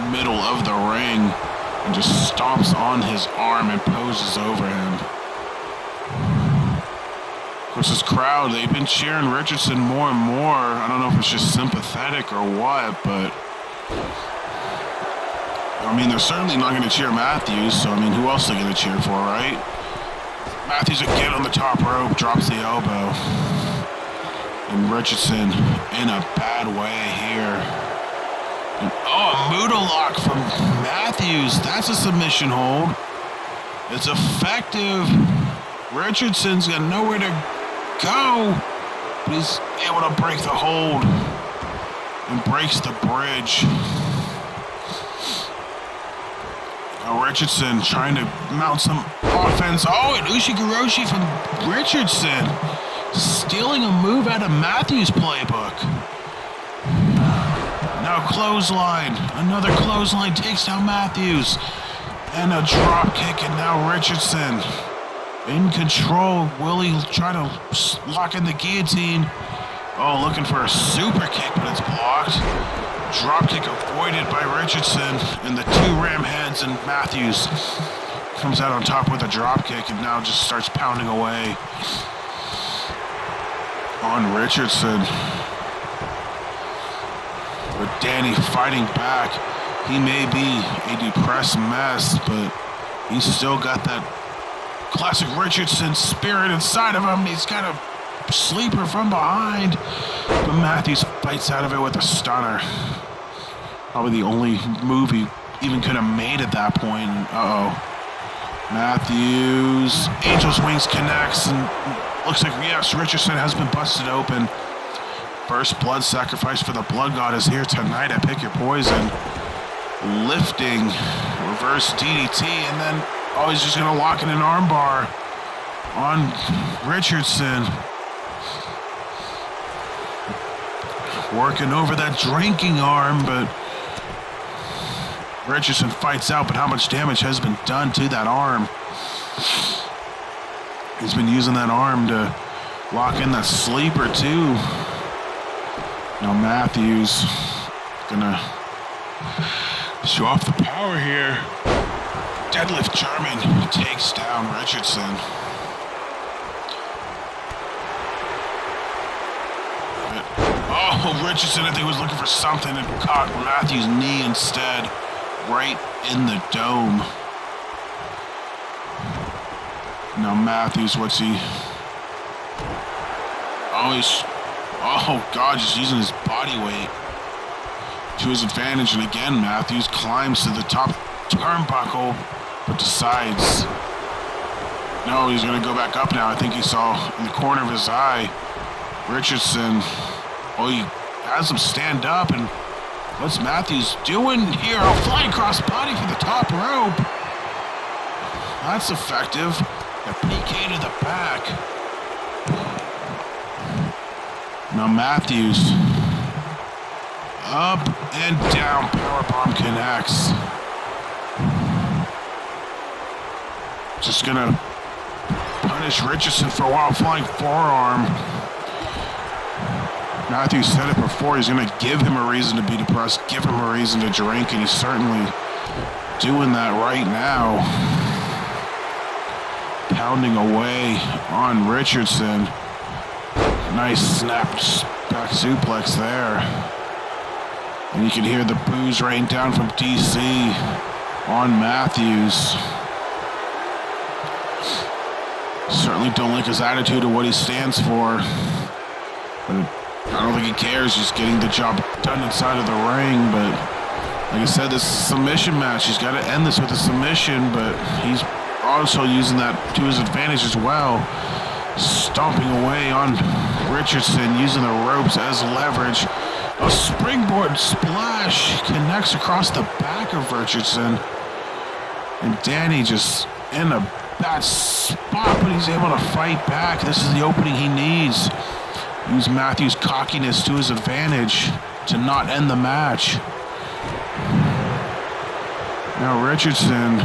[SPEAKER 1] middle of the ring and just stomps on his arm and poses over him. Of course, this crowd, they've been cheering Richardson more and more. I don't know if it's just sympathetic or what, but I mean, they're certainly not going to cheer Matthews, so I mean, who else are they going to cheer for, right? Matthews again on the top rope, drops the elbow. And Richardson in a bad way here. And, oh, a Muda lock from Matthews. That's a submission hold. It's effective. Richardson's got nowhere to go. But he's able to break the hold and breaks the bridge. Richardson trying to mount some offense. Oh, and Ushigoroshi from Richardson stealing a move out of Matthews' playbook. Now clothesline. Another clothesline takes down Matthews. And a drop kick, and now Richardson in control. Will he try to lock in the guillotine? Oh, looking for a super kick, but it's blocked. Drop kick avoided by Richardson, and the two ram heads, and Matthews comes out on top with a drop kick and now just starts pounding away on Richardson. But Danny fighting back. He may be a depressed mess, but he's still got that classic Richardson spirit inside of him. He's got a sleeper from behind, but Matthews fights out of it with a stunner. Probably the only move he even could have made at that point. Uh-oh. Matthews. Angel's Wings connects, and looks like, yes, Richardson has been busted open. First blood sacrifice for the Blood Goddess here tonight at Pick Your Poison. Lifting, reverse DDT, and then, oh, he's just going to lock in an armbar on Richardson. Working over that drinking arm, but Richardson fights out, but how much damage has been done to that arm? He's been using that arm to lock in that sleeper, too. Now Matthews gonna show off the power here. Deadlift German takes down Richardson. Oh, Richardson, I think, was looking for something and caught Matthews' knee instead, right in the dome. Now Matthews, what's he? Oh God, just using his body weight to his advantage. And again, Matthews climbs to the top turnbuckle, but decides, no, he's gonna go back up now. I think he saw in the corner of his eye, Richardson, oh, he has him stand up, and what's Matthews doing here? A flying cross body for the top rope. That's effective. A PK to the back. Now Matthews, up and down, powerbomb connects. Just gonna punish Richardson for a wild flying forearm. Matthews said it before, he's gonna give him a reason to be depressed, give him a reason to drink, and he's certainly doing that right now. Pounding away on Richardson. Nice snap back suplex there. And you can hear the boos rain down from DC on Matthews. Certainly don't like his attitude or what he stands for. But I don't think he cares. He's getting the job done inside of the ring. But like I said, this is a submission match. He's got to end this with a submission, but he's also using that to his advantage as well. Stomping away on Richardson, using the ropes as leverage. A springboard splash connects across the back of Richardson. And Danny just in a bad spot, but he's able to fight back. This is the opening he needs. Use Matthews' cockiness to his advantage to not end the match. Now Richardson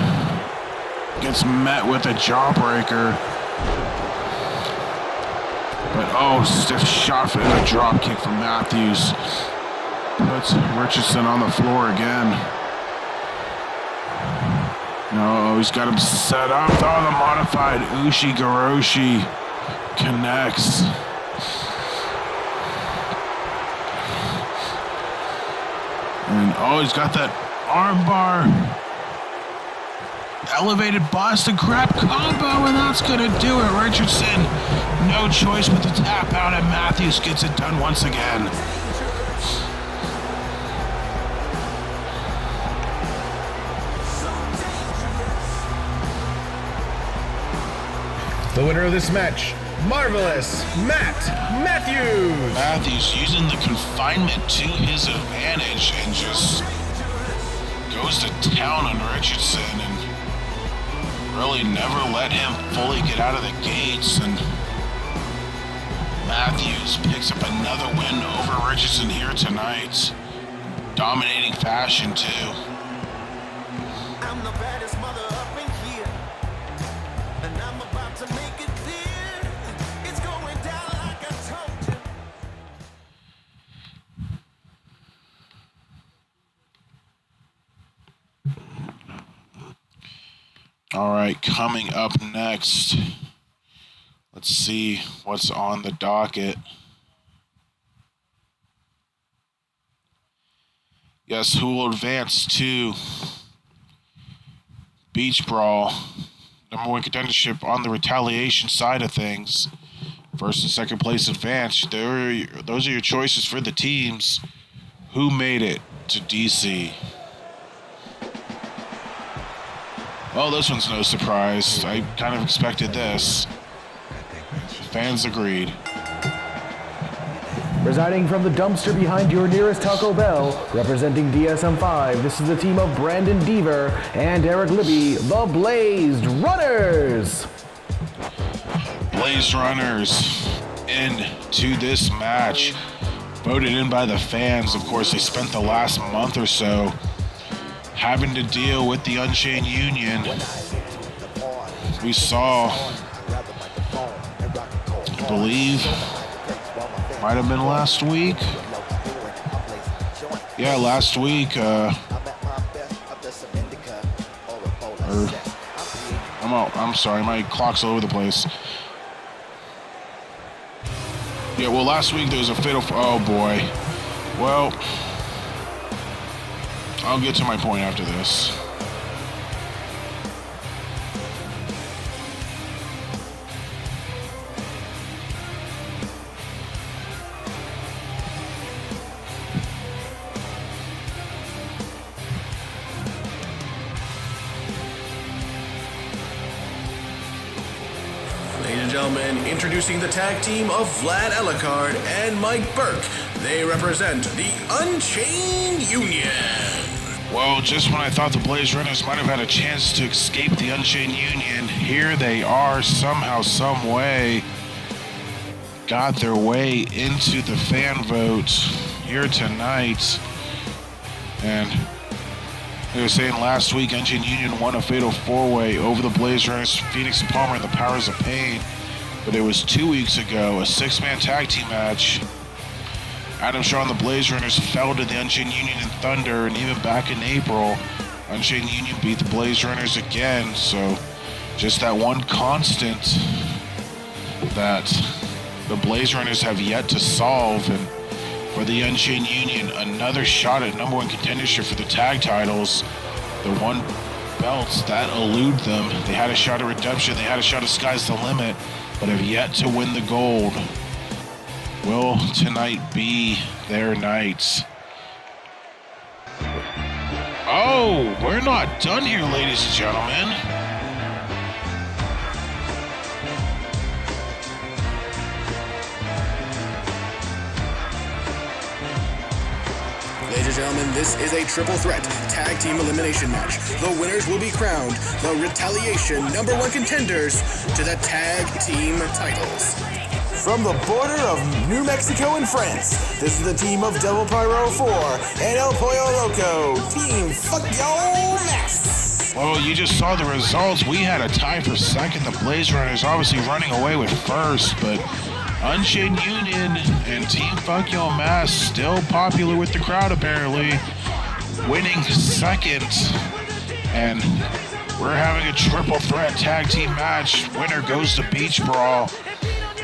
[SPEAKER 1] gets met with a jawbreaker. But oh, stiff shot and a drop kick from Matthews. Puts Richardson on the floor again. No, he's got him set up. Oh, the modified Ushi-Goroshi connects. And oh, he's got that armbar. Elevated Boston Crab combo, and that's gonna do it. Richardson, no choice but to tap out, and Matthews gets it done once again.
[SPEAKER 2] The winner of this match, Marvelous Matt Matthews.
[SPEAKER 1] Matthews using the confinement to his advantage and just goes to town on Richardson and really never let him fully get out of the gates. And Matthews picks up another win over Richardson here tonight. Dominating fashion too.
[SPEAKER 4] I'm the baddest mother up in here, and I'm about to make it clear. It's going down like I told you.
[SPEAKER 1] All right, coming up next, let's see what's on the docket. Yes, who will advance to Beach Brawl, number one contendership on the retaliation side of things. First and second place advance. Those are your choices for the teams. Who made it to DC. Well, this one's no surprise. I kind of expected this. Fans agreed.
[SPEAKER 5] Residing from the dumpster behind your nearest Taco Bell, representing DSM-5, this is the team of Brandon Deaver and Eric Libby, the Blazed Runners.
[SPEAKER 1] Blazed Runners into this match. Voted in by the fans. Of course, they spent the last month or so having to deal with the Unchained Union. We saw, I believe, might have been last week. Yeah, last week. I'm sorry, my clock's all over the place. Yeah, well, last week there was a fatal. Oh boy. Well, I'll get to my point after this.
[SPEAKER 2] Ladies and gentlemen, introducing the tag team of Vlad Alucard and Mike Burke. They represent the Unchained Union.
[SPEAKER 1] Well, just when I thought the Blaze Runners might have had a chance to escape the Unchained Union, here they are somehow, some way, got their way into the fan vote here tonight. And they were saying last week, Unchained Union won a fatal four-way over the Blaze Runners, Phoenix and Palmer, and the Powers of Pain. But it was 2 weeks ago, a six-man tag team match. Adam Shaw and the Blaze Runners fell to the Unchained Union in Thunder, and even back in April, Unchained Union beat the Blaze Runners again. So just that one constant that the Blaze Runners have yet to solve. And for the Unchained Union, another shot at number one contendership for the tag titles. The one belts that elude them. They had a shot at redemption. They had a shot at sky's the limit, but have yet to win the gold. Will tonight be their night? Oh, we're not done here, ladies and gentlemen.
[SPEAKER 2] Ladies and gentlemen, this is a triple threat tag team elimination match. The winners will be crowned the Retaliation number one contenders to the tag team titles. From the border of New Mexico and France, this is the team of Devil Pyro 4 and El Pollo Loco. Team Fuck Yo Mess.
[SPEAKER 1] Well, you just saw the results. We had a tie for second. The Blaze Runners obviously running away with first, but Unchained Union and Team Fuck Yo Mass still popular with the crowd apparently, winning second. And we're having a triple threat tag team match. Winner goes to Beach Brawl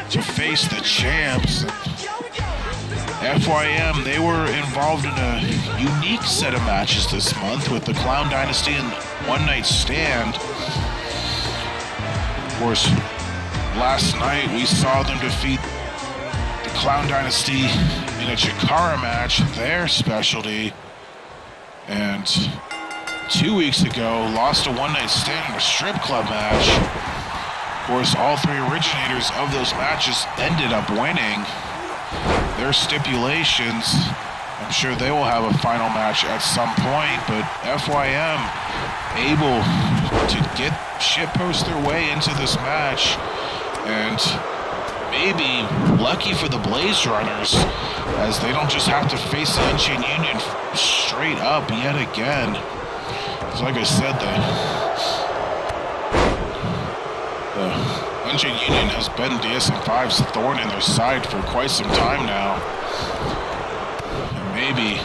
[SPEAKER 1] to face the champs. FYM, they were involved in a unique set of matches this month with the Clown Dynasty and One Night Stand. Of course, last night we saw them defeat the Clown Dynasty in a Chikara match, their specialty. And 2 weeks ago, lost a One Night Stand in a strip club match. Of course, all three originators of those matches ended up winning their stipulations. I'm sure they will have a final match at some point, but FYM able to get shitpost their way into this match, and maybe lucky for the Blaze Runners, as they don't just have to face the Unchained Union straight up yet again. Because like I said, the Unchained Union has been DSM-5's thorn in their side for quite some time now. And maybe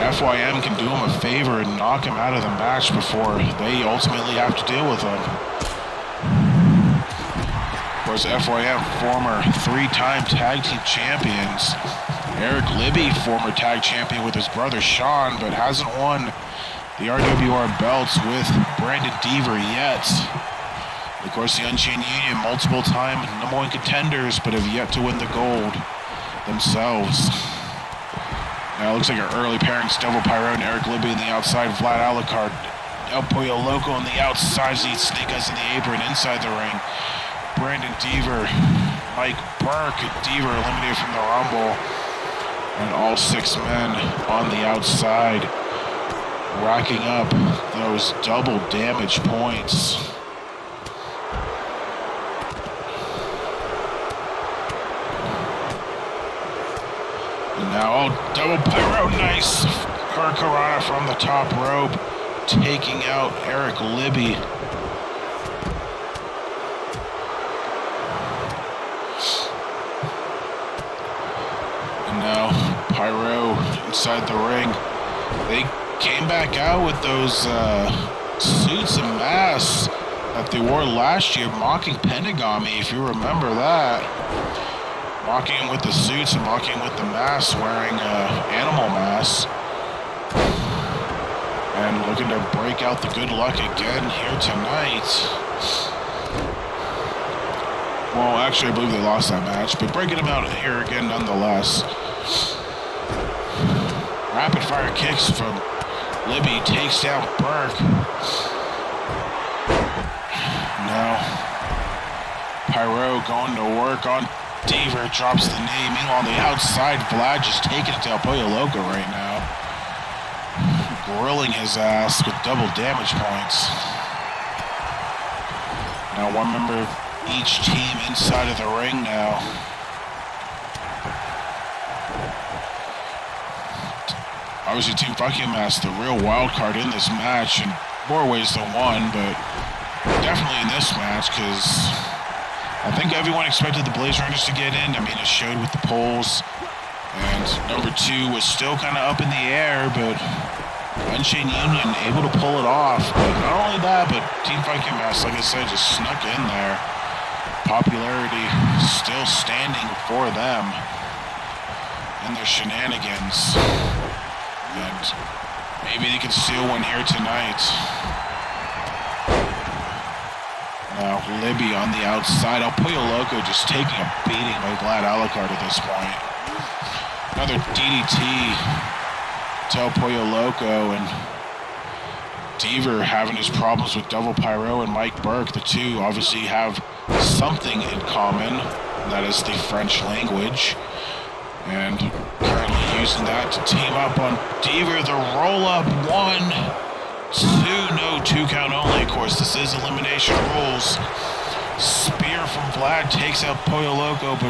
[SPEAKER 1] FYM can do him a favor and knock him out of the match before they ultimately have to deal with him. Of course, FYM, former three-time tag team champions. Eric Libby, former tag champion with his brother Sean, but hasn't won the RWR belts with Brandon Deaver yet. Of course, the Unchained Union, multiple-time number one contenders, but have yet to win the gold themselves. Looks like an early pairings. Devil Pyro and Eric Libby on the outside. Vlad Alucard. El Pollo Loco on the outside. Snake Eyes in the apron inside the ring. Brandon Deaver, Mike Burke. Deaver eliminated from the Rumble. And all 6 men on the outside, racking up those double damage points. And now, double pyro, nice. Hurricanrana from the top rope, taking out Eric Libby. And now, Pyro inside the ring. They came back out with those suits and masks that they wore last year, mocking Pentagami, if you remember that. Mocking him with the suits and mocking him with the masks, wearing animal masks. And looking to break out the good luck again here tonight. Well, actually, I believe they lost that match, but breaking them out here again nonetheless. Rapid fire kicks from Libby, takes down Burke. Now, Pyro going to work on Deaver, drops the knee. Meanwhile, on the outside, Vlad just taking it to El Pollo Loco right now. Grilling his ass with double damage points. Now, one member of each team inside of the ring now. Obviously, Team Fuck You Mask, the real wild card in this match in more ways than one, but definitely in this match because I think everyone expected the Blaze Rangers to get in. I mean, it showed with the polls. And number 2 was still kind of up in the air, but Unchained Union able to pull it off. But not only that, but Team Fuck You Mask, like I said, just snuck in there. Popularity still standing for them and their shenanigans. And maybe they can steal one here tonight. Now, Libby on the outside. El Pollo Loco just taking a beating by Vlad Alucard at this point. Another DDT to El Pollo Loco, and Deaver having his problems with Devil Pyro and Mike Burke. The two obviously have something in common, and that is the French language. And currently using that to team up on Deaver. The roll-up, 1, 2, no, 2 count only. Of course, this is elimination rules. Spear from Vlad takes out Pollo Loco, but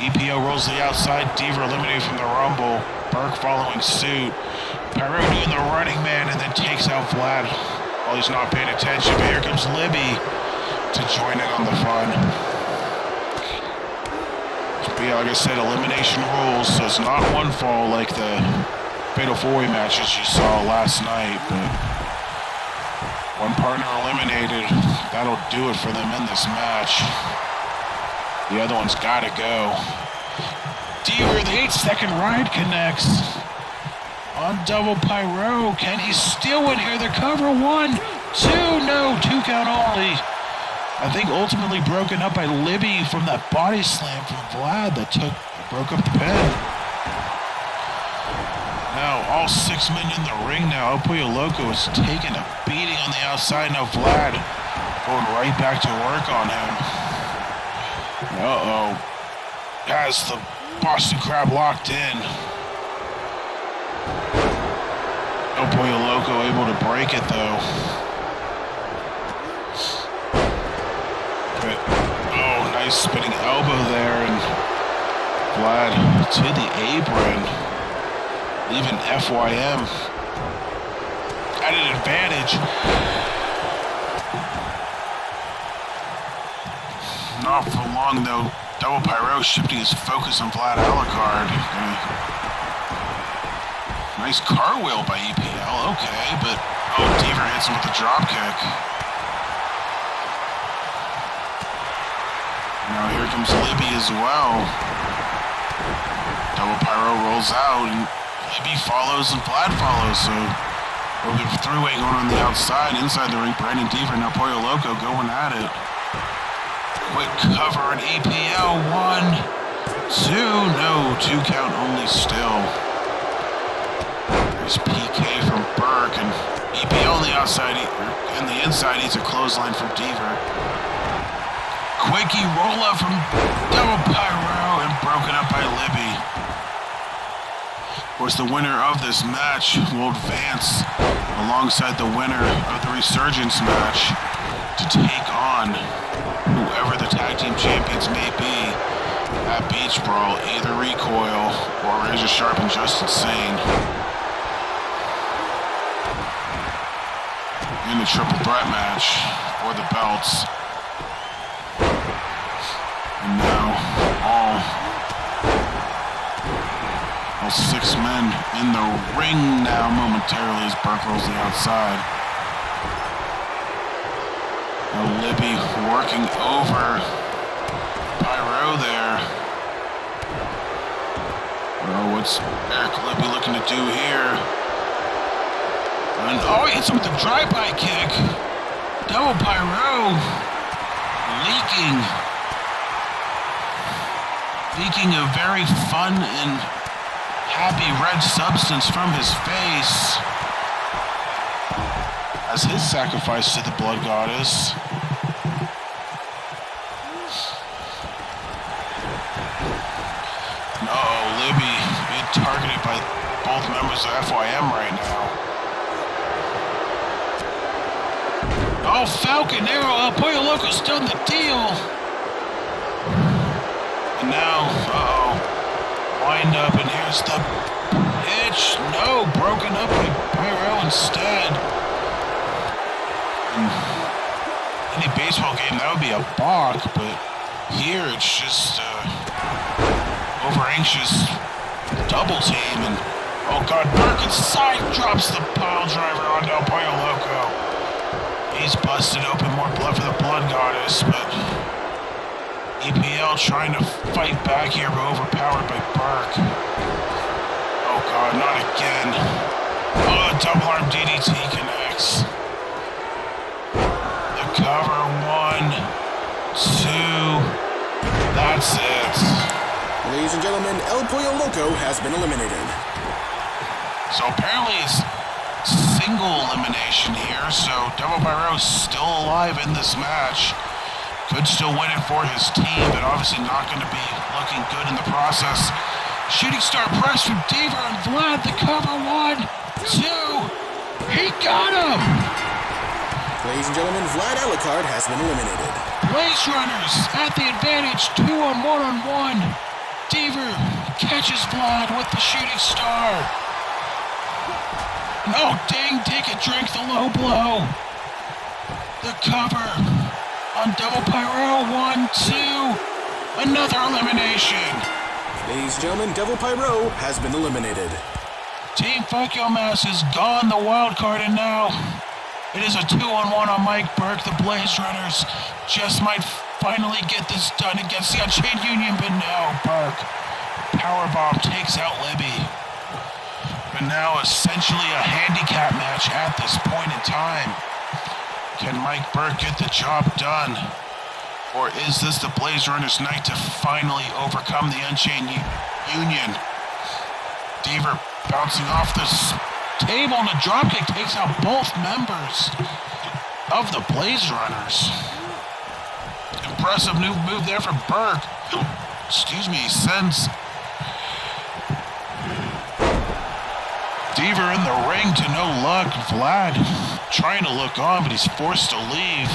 [SPEAKER 1] EPO rolls to the outside. Deaver eliminated from the Rumble. Burke following suit. Pyro doing the running man and then takes out Vlad while he's not paying attention. But here comes Libby to join in on the fun. But yeah, like I said, elimination rules, so it's not one fall like the Fatal 4-Way matches you saw last night, but one partner eliminated, that'll do it for them in this match. The other one's gotta go. Deaver, the 8-second ride connects on Double Pyro. Can he steal one here? The cover, 1, 2, no, 2 count only. I think ultimately broken up by Libby from that body slam from Vlad that broke up the pin. Now all 6 men in the ring now. El Pollo Loco is taking a beating on the outside. Now Vlad going right back to work on him. Uh-oh. Has the Boston Crab locked in. El Pollo Loco able to break it though. But, oh, nice spinning elbow there, and Vlad to the apron, leaving FYM at an advantage. Not for long though. Double Pyro shifting his focus on Vlad Alucard. Nice cartwheel by EPL, okay, but oh, Deaver hits him with a drop kick. Now here comes Libby as well. Double Pyro rolls out, and Libby follows and Vlad follows, so we'll have a 3-way going on the outside. Inside the ring, Brandon Deaver and Pollo Loco going at it. Quick cover and APL, 1, 2, no, 2 count only still. Nice PK from Burke, and EPL on the outside, and the inside, he's a clothesline from Deaver. Quickie roll up from Double Pyro and broken up by Libby. Of course, the winner of this match will advance alongside the winner of the Resurgence match to take on whoever the tag team champions may be at Beach Brawl, either Recoil or Razor Sharp and Just Insane. In the triple threat match for the belts. And now all 6 men in the ring now momentarily as Burke rolls the outside. Now Libby working over Pyro there. Oh, what's Eric Libby looking to do here? And he hits him with a drive-by kick. Double Pyro leaking a very fun and happy red substance from his face as his sacrifice to the Blood Goddess. Libby being targeted by both members of FYM right now. Oh, Falcon Arrow, Pollo Loco's done the deal. And now, wind up, and here's the pitch. No, broken up by Pyro instead. In any baseball game, that would be a balk, but here it's just over anxious double team, and oh god, Burke inside drops the pile driver on El Pollo Loco. He's busted open, more blood for the Blood Goddess, but EPL trying to fight back here, but overpowered by Burke. Oh god, not again. Oh, the double arm DDT connects. The cover, 1, 2, that's it.
[SPEAKER 2] Ladies and gentlemen, El Pollo Loco has been eliminated.
[SPEAKER 1] So apparently it's single elimination here, so Double Pyro's still alive in this match. Could still win it for his team, but obviously not going to be looking good in the process. Shooting star press from Deaver and Vlad, the cover, 1, 2. He got him!
[SPEAKER 2] Ladies and gentlemen, Vlad Alucard has been eliminated.
[SPEAKER 1] Blaze Runners at the advantage, 2 on 1-on-1. Deaver catches Vlad with the shooting star. No, dang, take a drink, the low blow. The cover on Double Pyro, 1, 2. Another elimination.
[SPEAKER 2] Ladies and gentlemen, Double Pyro has been eliminated.
[SPEAKER 1] Team Fuck Yo Mass has gone the wild card, and now it is a 2-on-1 on Mike Burke. The Blaze Runners just might finally get this done against the Unchained Union, but no, Burke powerbomb takes out Libby. But now essentially a handicap match at this point in time. Can Mike Burke get the job done? Or is this the Blaze Runners' night to finally overcome the Unchained Union? Deaver bouncing off this table, and a dropkick takes out both members of the Blaze Runners. Impressive new move there from Burke. Excuse me, sends Deaver in the ring to no luck. Vlad trying to look on, but he's forced to leave.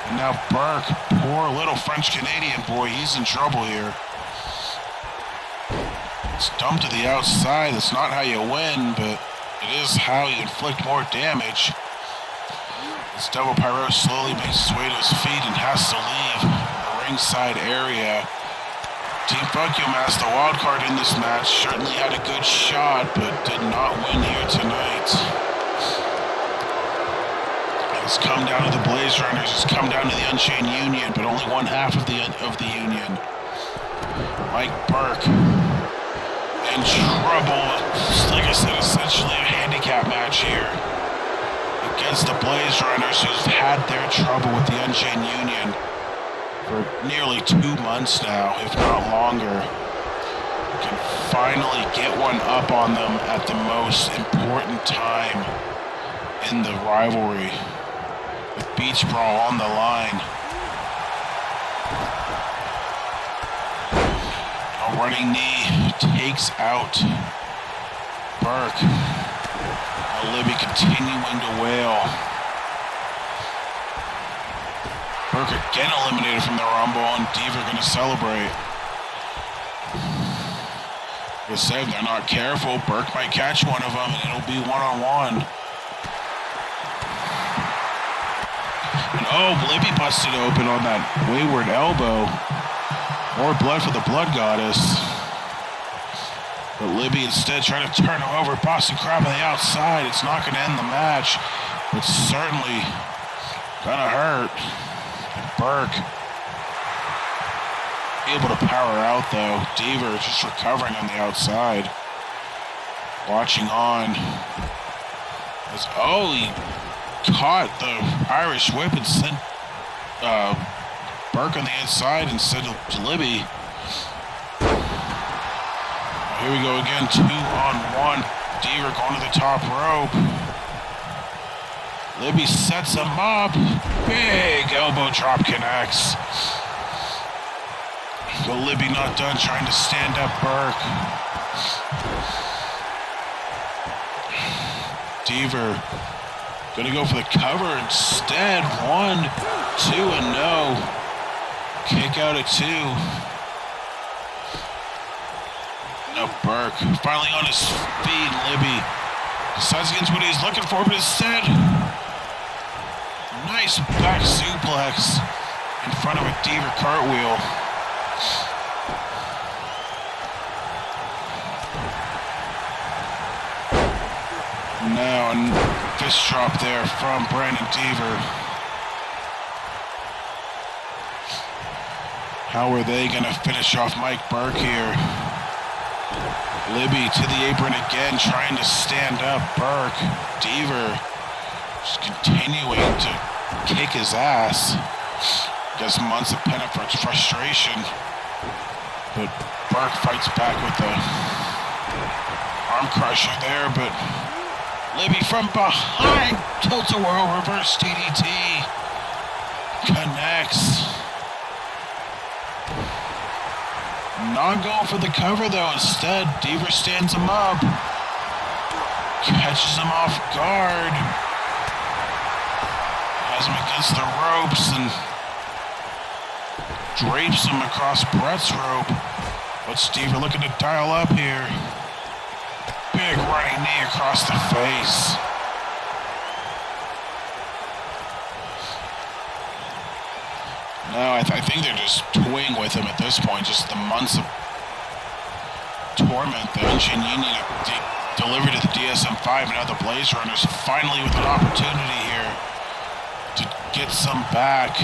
[SPEAKER 1] And now Burke, poor little French-Canadian boy, he's in trouble here. It's dumped to the outside. That's not how you win, but it is how you inflict more damage. As Double Pyro slowly makes his way to his feet and has to leave the ringside area. Team Fuck Yo Mass, the wild card in this match, certainly had a good shot, but did not win here tonight. It's come down to the Blaze Runners, it's come down to the Unchained Union, but only one half of the Union. Mike Burke in trouble. Like I said, essentially a handicap match here against the Blaze Runners, who've had their trouble with the Unchained Union for nearly 2 months now, if not longer. Can finally get one up on them at the most important time in the rivalry, with Beach Brawl on the line. A running knee takes out Burke. Now Libby continuing to wail. Burke again eliminated from the Rumble, and Diva going to celebrate. Like I said, they're not careful. Burke might catch one of them, and it'll be one-on-one. And oh, Libby busted open on that wayward elbow. More blood for the Blood Goddess. But Libby instead trying to turn him over. Boston Crab on the outside. It's not going to end the match. It's certainly going to hurt. And Burke able to power out though. Diva just recovering on the outside. Watching on. As, oh, he caught the Irish whip and sent Burke on the inside instead of Libby. Here we go again, 2-on-1. Diva going to the top rope. Libby sets him up. Big elbow drop connects. But Libby not done trying to stand up Burke. Diva gonna go for the cover instead. 1, 2, and no. Kick out at 2. Now Burke finally on his feet. Libby decides against what he's looking for, but instead, nice back suplex in front of a Diva cartwheel. Now a fist drop there from Brandon Diva. How are they going to finish off Mike Burke here? Libby to the apron again, trying to stand up Burke. Diva just continuing to kick his ass. Does months of pent-up frustration. But Burke fights back with the arm crusher there, but Libby from behind, tilt-a-whirl reverse DDT, connects. Not going for the cover though, instead Diva stands him up, catches him off guard, has him against the ropes and drapes him across Brett's rope. What's Diva looking to dial up here? Big running knee across the face. No, I think they're just toying with him at this point. Just the months of torment the Unchained Union delivered to the DSM-5, and now the Blaze Runners finally with an opportunity here to get some back.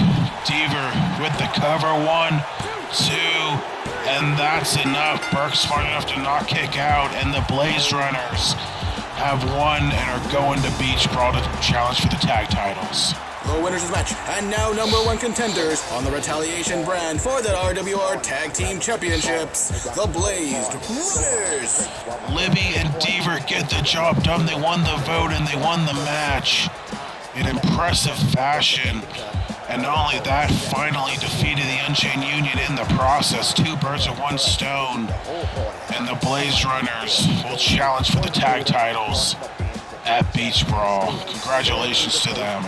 [SPEAKER 1] Diva with the cover. 1, 2, and that's enough. Burke's smart enough to not kick out, and the Blaze Runners have won and are going to Beach Brawl to challenge for the tag titles.
[SPEAKER 2] The winners of the match, and now #1 contenders on the Retaliation brand for the RWR Tag Team Championships, the Blazed Runners.
[SPEAKER 1] Libby and Diva get the job done. They won the vote and they won the match in impressive fashion. And not only that, finally defeated the Unchained Union in the process. 2 birds with 1 stone. And the Blaze Runners will challenge for the tag titles at Beach Brawl. Congratulations to them.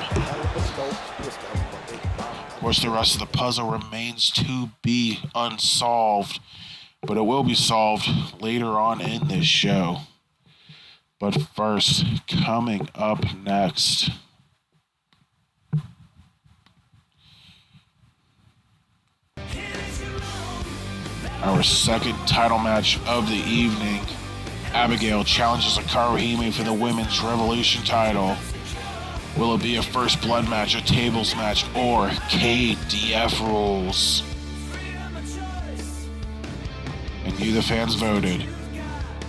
[SPEAKER 1] Of course, the rest of the puzzle remains to be unsolved, but it will be solved later on in this show. But first, coming up next, our second title match of the evening. Abigail challenges Hikaru Hime for the Women's Revolution title. Will it be a first blood match, a tables match, or KDF rules? And you, the fans, voted.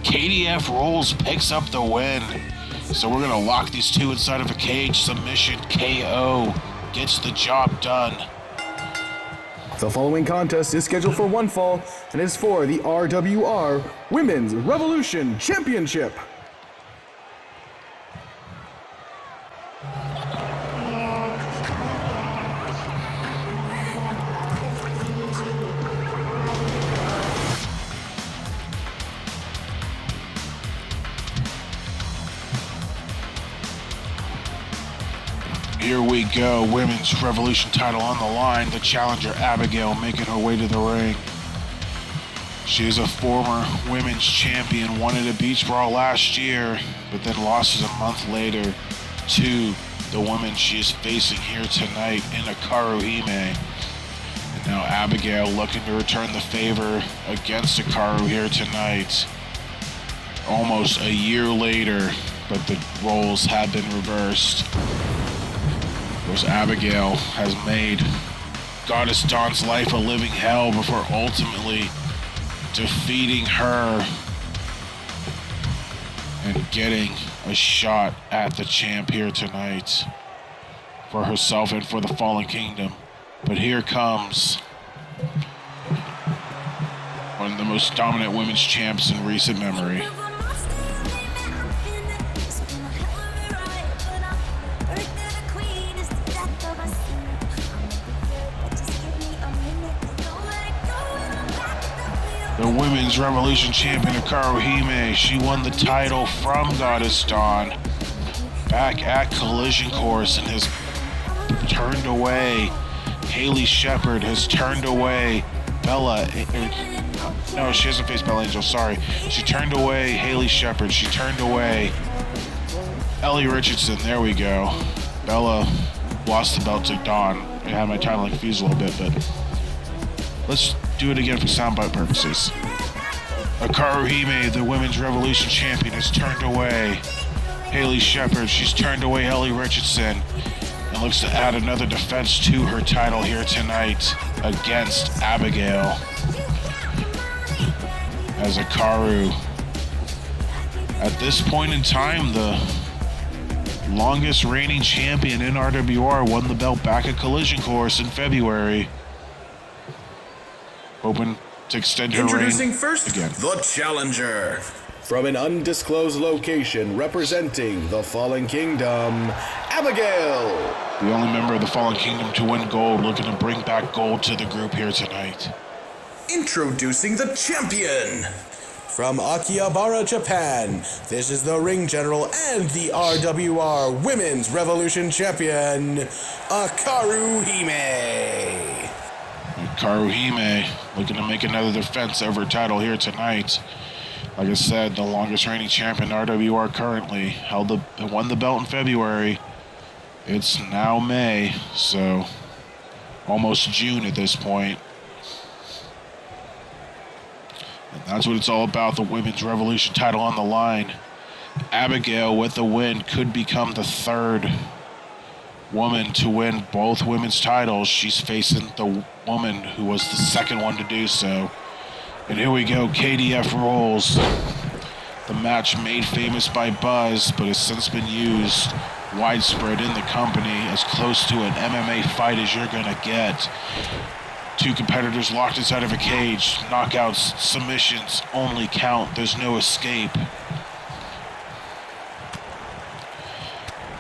[SPEAKER 1] KDF rules picks up the win. So we're going to lock these two inside of a cage. Submission KO gets the job done.
[SPEAKER 2] The following contest is scheduled for one fall and is for the RWR Women's Revolution Championship.
[SPEAKER 1] Here we go, Women's Revolution title on the line. The challenger, Abigail, making her way to the ring. She is a former women's champion, won at a beach brawl last year, but then lost a month later to the woman she is facing here tonight in Hikaru Hime. And now Abigail looking to return the favor against Hikaru here tonight. Almost a year later, but the roles have been reversed. Of course, Abigail has made Goddess Dawn's life a living hell before ultimately defeating her and getting a shot at the champ here tonight for herself and for the Fallen Kingdom. But here comes one of the most dominant women's champs in recent memory. The Women's Revolution champion, Hikaru Hime. She won the title from Goddess Dawn back at Collision Course and has turned away Haley Shepard, has turned away Bella. No, she hasn't faced Bella Angel, sorry. She turned away Haley Shepard. She turned away Ellie Richardson. There we go. Bella lost the belt to Dawn. I had my title confused a little bit, but let's do it again for soundbite purposes. Hikaru Hime, the Women's Revolution champion, has turned away Haley Shepard. She's turned away Ellie Richardson and looks to add another defense to her title here tonight against Abigail. As Hikaru, at this point in time, the longest reigning champion in RWR, won the belt back at Collision Course in February. Hoping to extend her reign
[SPEAKER 2] Introducing first,
[SPEAKER 1] again.
[SPEAKER 2] the challenger. From an undisclosed location representing the Fallen Kingdom, Abigail.
[SPEAKER 1] The only member of the Fallen Kingdom to win gold, looking to bring back gold to the group here tonight.
[SPEAKER 2] Introducing the champion. From Akihabara, Japan, this is the ring general and the RWR Women's Revolution champion, Hikaru Hime.
[SPEAKER 1] Hikaru Hime looking to make another defense of her title here tonight. Like I said, the longest reigning champion in RWR currently won the belt in February. It's now May, so almost June at this point. And that's what it's all about, the Women's Revolution title on the line. Abigail, with the win, could become the third woman to win both women's titles. She's facing the woman who was the second one to do so. And here we go, KDF rolls. The match made famous by Buzz, but has since been used widespread in the company, as close to an MMA fight as you're gonna get. Two competitors locked inside of a cage. Knockouts, submissions only count. There's no escape.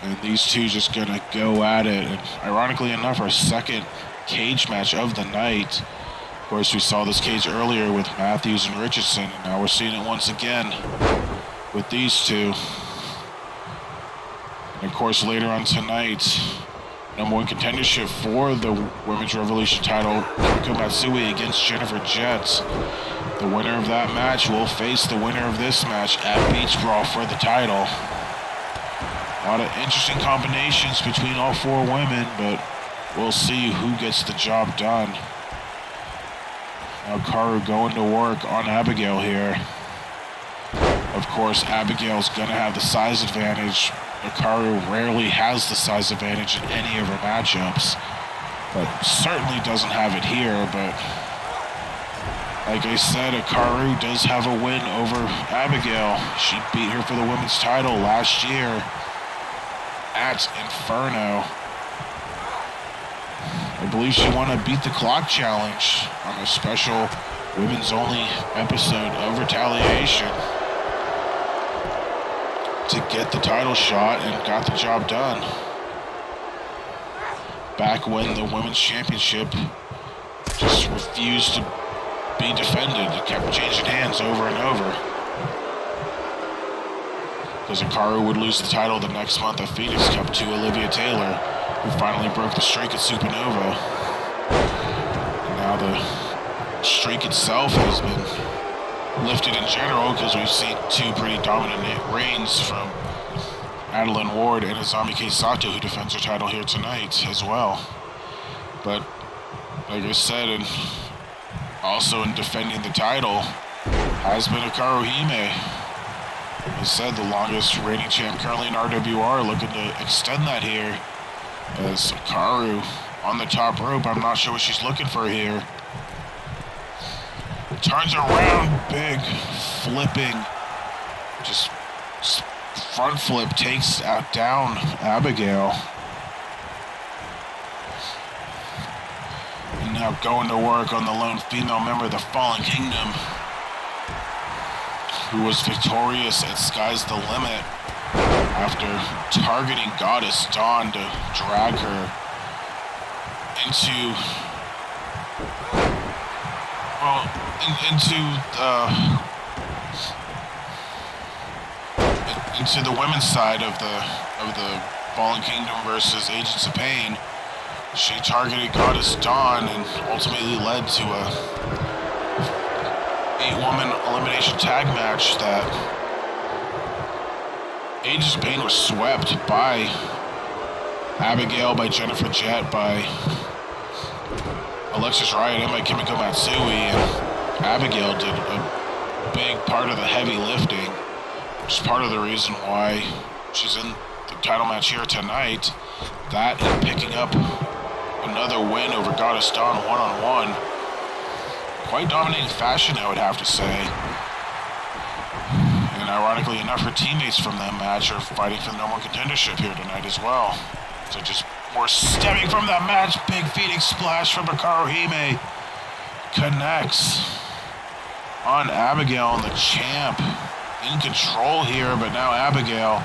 [SPEAKER 1] And these two just gonna go at it. And ironically enough, our second cage match of the night. Of course, we saw this cage earlier with Matthews and Richardson. And now we're seeing it once again with these two. And of course, later on tonight, number one contendership for the Women's Revolution title, Yuriko Matsui against Jennifer Jett. The winner of that match will face the winner of this match at Beach Brawl for the title. A lot of interesting combinations between all four women, but we'll see who gets the job done. Now Hikaru going to work on Abigail here. Of course, Abigail's gonna have the size advantage. Hikaru rarely has the size advantage in any of her matchups, but certainly doesn't have it here. But like I said, Hikaru does have a win over Abigail. She beat her for the women's title last year at Inferno. I believe she won a Beat the Clock challenge on a special women's only episode of Retaliation to get the title shot and got the job done. Back when the women's championship just refused to be defended. It kept changing hands over and over. Because Hikaru would lose the title the next month at Phoenix Cup to Olivia Taylor, who finally broke the streak at Supernova. And now the streak itself has been lifted in general because we've seen two pretty dominant reigns from Adeline Ward and Azami K. Sato, who defends her title here tonight as well. But like I said, and also in defending the title has been Hikaru Hime. As I said, the longest reigning champ currently in RWR, looking to extend that here. As Hikaru on the top rope, I'm not sure what she's looking for here. Turns around, big flipping, just front flip, takes down Abigail. And now going to work on the lone female member of the Fallen Kingdom, who was victorious at Sky's the Limit after targeting Goddess Dawn to drag her into the women's side of the Fallen Kingdom versus Agents of Pain. She targeted Goddess Dawn and ultimately led to a 8-woman elimination tag match that Agents of Pain was swept by Abigail, by Jennifer Jett, by Alexis Riot, and by Kimiko Matsui. And Abigail did a big part of the heavy lifting, which is part of the reason why she's in the title match here tonight. That and picking up another win over Goddess Dawn one-on-one. Quite dominating fashion, I would have to say. And ironically enough, her teammates from that match are fighting for the number one contendership here tonight as well. So just more stemming from that match. Big Phoenix splash from Hikaru Hime. Connects on Abigail, and the champ in control here, but now Abigail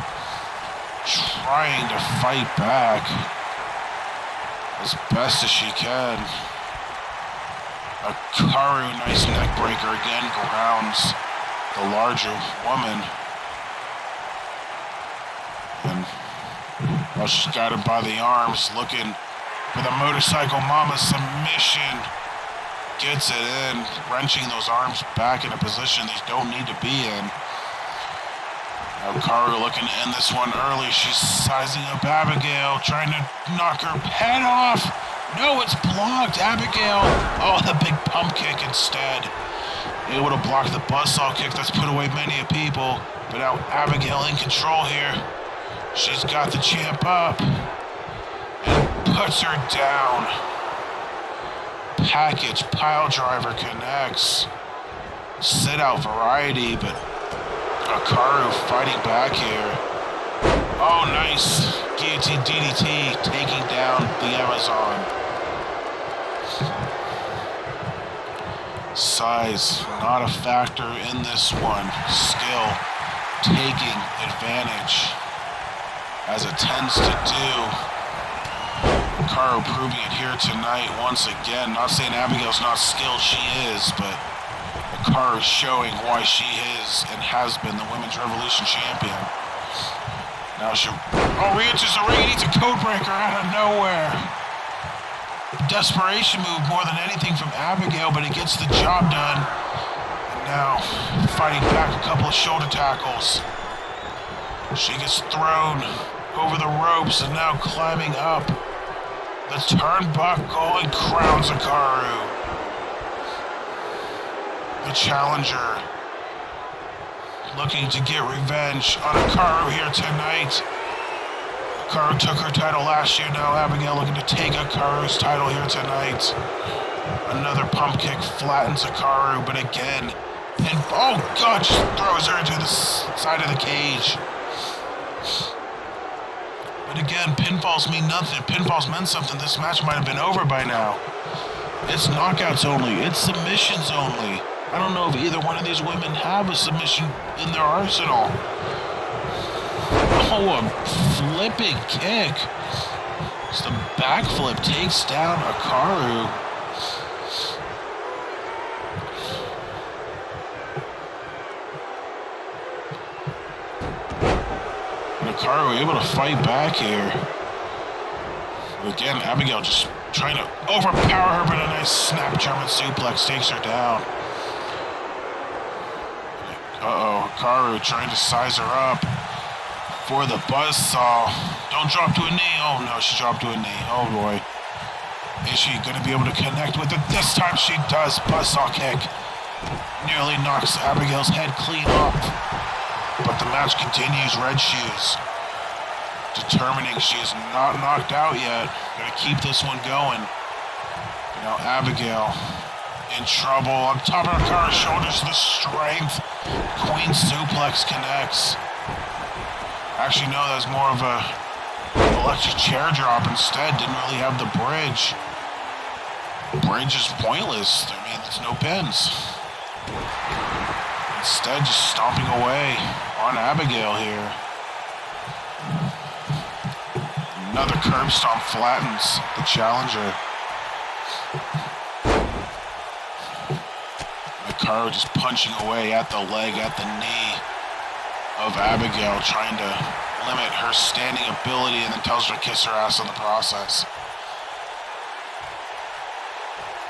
[SPEAKER 1] trying to fight back as best as she can. Hikaru, nice neck breaker again, grounds the larger woman. And well, she's got her by the arms, looking for the motorcycle mama submission. Gets it in, wrenching those arms back in a position they don't need to be in. Now Hikaru looking to end this one early. She's sizing up Abigail, trying to knock her head off. No, it's blocked. Abigail, oh, the big pump kick instead. Able to block the buzzsaw kick that's put away many a people. But now Abigail in control here. She's got the champ up and puts her down. Package pile driver connects. Sit out variety, but Hikaru fighting back here. Oh, nice. Guillotine DDT taking down the Amazon. Size not a factor in this one. Skill taking advantage, as it tends to do. Hikaru proving it here tonight once again. Not saying Abigail's not skilled, she is, but Hikaru showing why she is and has been the Women's Revolution champion. Now she re-enters the ring and eats a code breaker out of nowhere. Desperation move more than anything from Abigail, but it gets the job done. And now fighting back a couple of shoulder tackles. She gets thrown over the ropes and now climbing up the turnbuckle and crowns Hikaru, the challenger, looking to get revenge on Hikaru here tonight. Hikaru took her title last year. Now Abigail looking to take Hikaru's title here tonight. Another pump kick flattens Hikaru, but again, and oh god, just throws her into the side of the cage. But again, pinfalls mean nothing. If pinfalls meant something, this match might have been over by now. It's knockouts only. It's submissions only. I don't know if either one of these women have a submission in their arsenal. Oh, a flipping kick. Just a backflip takes down Hikaru. And Hikaru able to fight back here. But again, Abigail just trying to overpower her, but a nice snap German suplex takes her down. Uh-oh, Hikaru trying to size her up for the buzzsaw. Don't drop to a knee. Oh no, she dropped to a knee. Oh boy. Is she going to be able to connect with it? This time she does. Buzzsaw kick. Nearly knocks Abigail's head clean off. But the match continues. Red Shoes determining she is not knocked out yet. Going to keep this one going. Now Abigail in trouble. On top of Hikaru's shoulders, the strength. Queen suplex connects. Actually, no, that was more of a electric chair drop instead. Didn't really have the bridge. Bridge is pointless. I mean, there's no pins. Instead, just stomping away on Abigail here. Another curb stomp flattens the challenger. Hikaru just punching away at the leg, at the knee of Abigail, trying to limit her standing ability, and then tells her to kiss her ass in the process.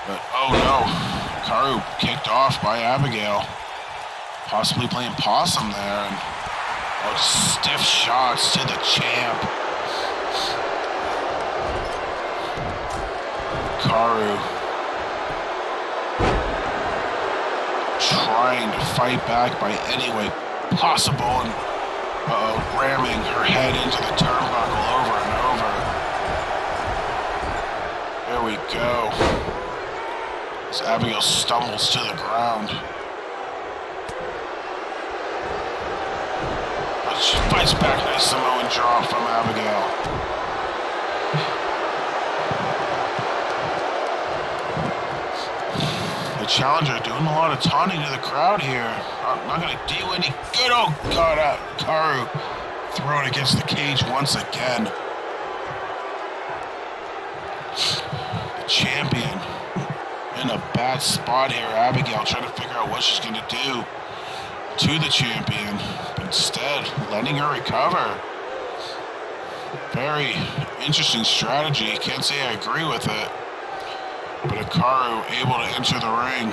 [SPEAKER 1] But oh no, Hikaru kicked off by Abigail. Possibly playing possum there, and just stiff shots to the champ. Hikaru trying to fight back by any way possible, and ramming her head into the turnbuckle over and over. There we go. As Abigail stumbles to the ground. But she fights back. Nice Samoan drop from Abigail. The challenger doing a lot of taunting to the crowd here. Not going to do any good. Oh God, Hikaru thrown against the cage once again. The champion in a bad spot here. Abigail trying to figure out what she's going to do to the champion. Instead, letting her recover. Very interesting strategy. Can't say I agree with it. But Hikaru able to enter the ring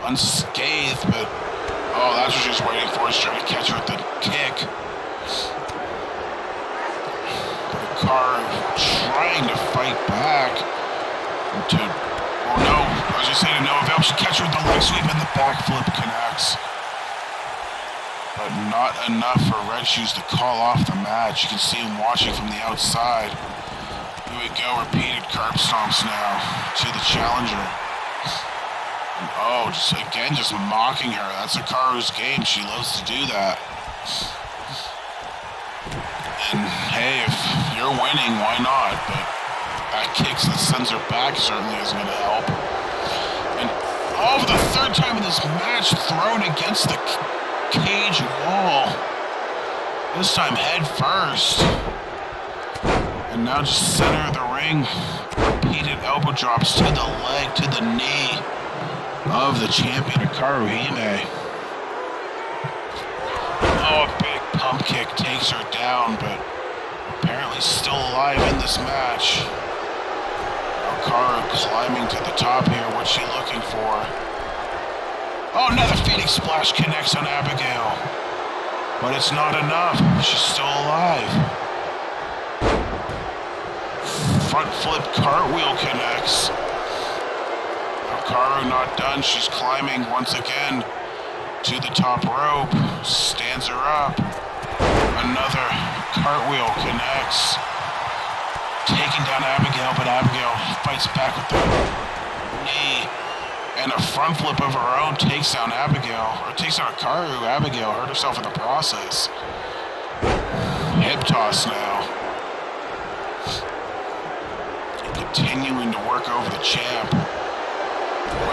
[SPEAKER 1] unscathed, but oh, that's what she's waiting for. She's trying to catch her with the kick. But Hikaru trying to fight back. Oh no, I was just saying to no avail. She catch her with the leg sweep, and the backflip connects. But not enough for Red Shoes to call off the match. You can see him watching from the outside. Here we go, repeated curb stomps now to the challenger. And oh, just mocking her. That's Hikaru's game. She loves to do that. And hey, if you're winning, why not? But that kicks that sends her back certainly isn't going to help. And oh, for the third time in this match, thrown against the cage wall. This time head first. And now just center of the ring. Repeated elbow drops to the leg, to the knee of the champion, Hikaru Hime. Oh, a big pump kick takes her down, but apparently still alive in this match. Hikaru climbing to the top here. What's she looking for? Oh, another Phoenix Splash connects on Abigail. But it's not enough. She's still alive. Front flip cartwheel connects. Hikaru not done. She's climbing once again to the top rope. Stands her up. Another cartwheel connects. Taking down Abigail, but Abigail fights back with the knee. And a front flip of her own takes down Abigail, or takes down Hikaru. Abigail hurt herself in the process. Hip toss now. continuing to work over the champ.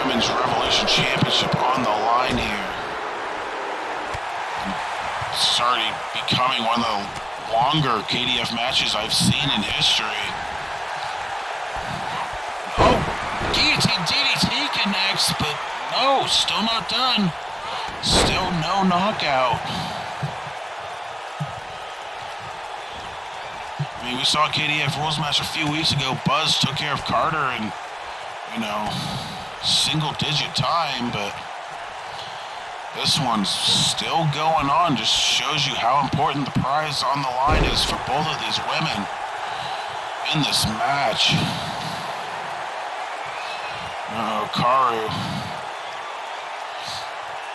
[SPEAKER 1] Women's Revolution Championship on the line here. And it's already becoming one of the longer KDF matches I've seen in history. Oh, guillotine DDT connects, but no, still not done. Still no knockout. I mean, we saw a KDF Rules match a few weeks ago. Buzz took care of Carter in, single-digit time, but this one's still going on. Just shows you how important the prize on the line is for both of these women in this match. Karu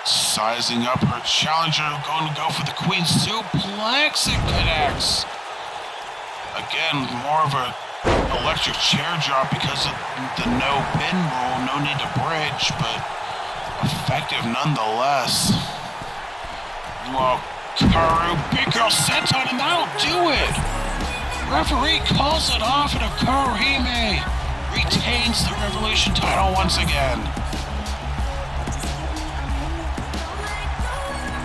[SPEAKER 1] sizing up her challenger, going to go for the Queen Suplex. It connects. Again, more of a electric chair drop because of the no pin rule. No need to bridge, but effective nonetheless. Meanwhile, Karu, big girl senton, and that'll do it. Referee calls it off, and Karuhime retains the Revolution title once again.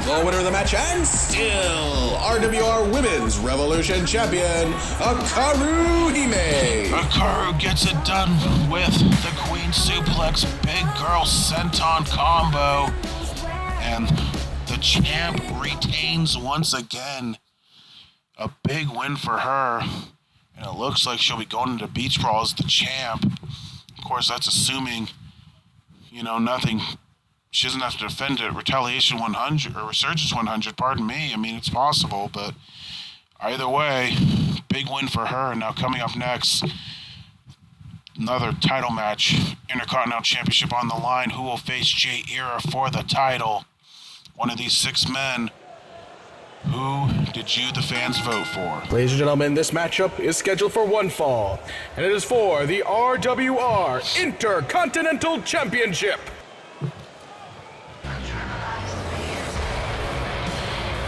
[SPEAKER 2] The winner of the match and still RWR Women's Revolution Champion, Karuhime.
[SPEAKER 1] Karu gets it done with the Queen Suplex Big Girl Senton combo. And the champ retains once again. A big win for her. And it looks like she'll be going into Beach Brawl as the champ. Of course, that's assuming, nothing. She doesn't have to defend it. Retaliation 100, or Resurgence 100, pardon me. I mean, it's possible, but either way, big win for her. And now coming up next, another title match. Intercontinental Championship on the line. Who will face Jay Era for the title? One of these 6 men. Who did you, the fans, vote for?
[SPEAKER 2] Ladies and gentlemen, this matchup is scheduled for one fall, and it is for the RWR Intercontinental Championship.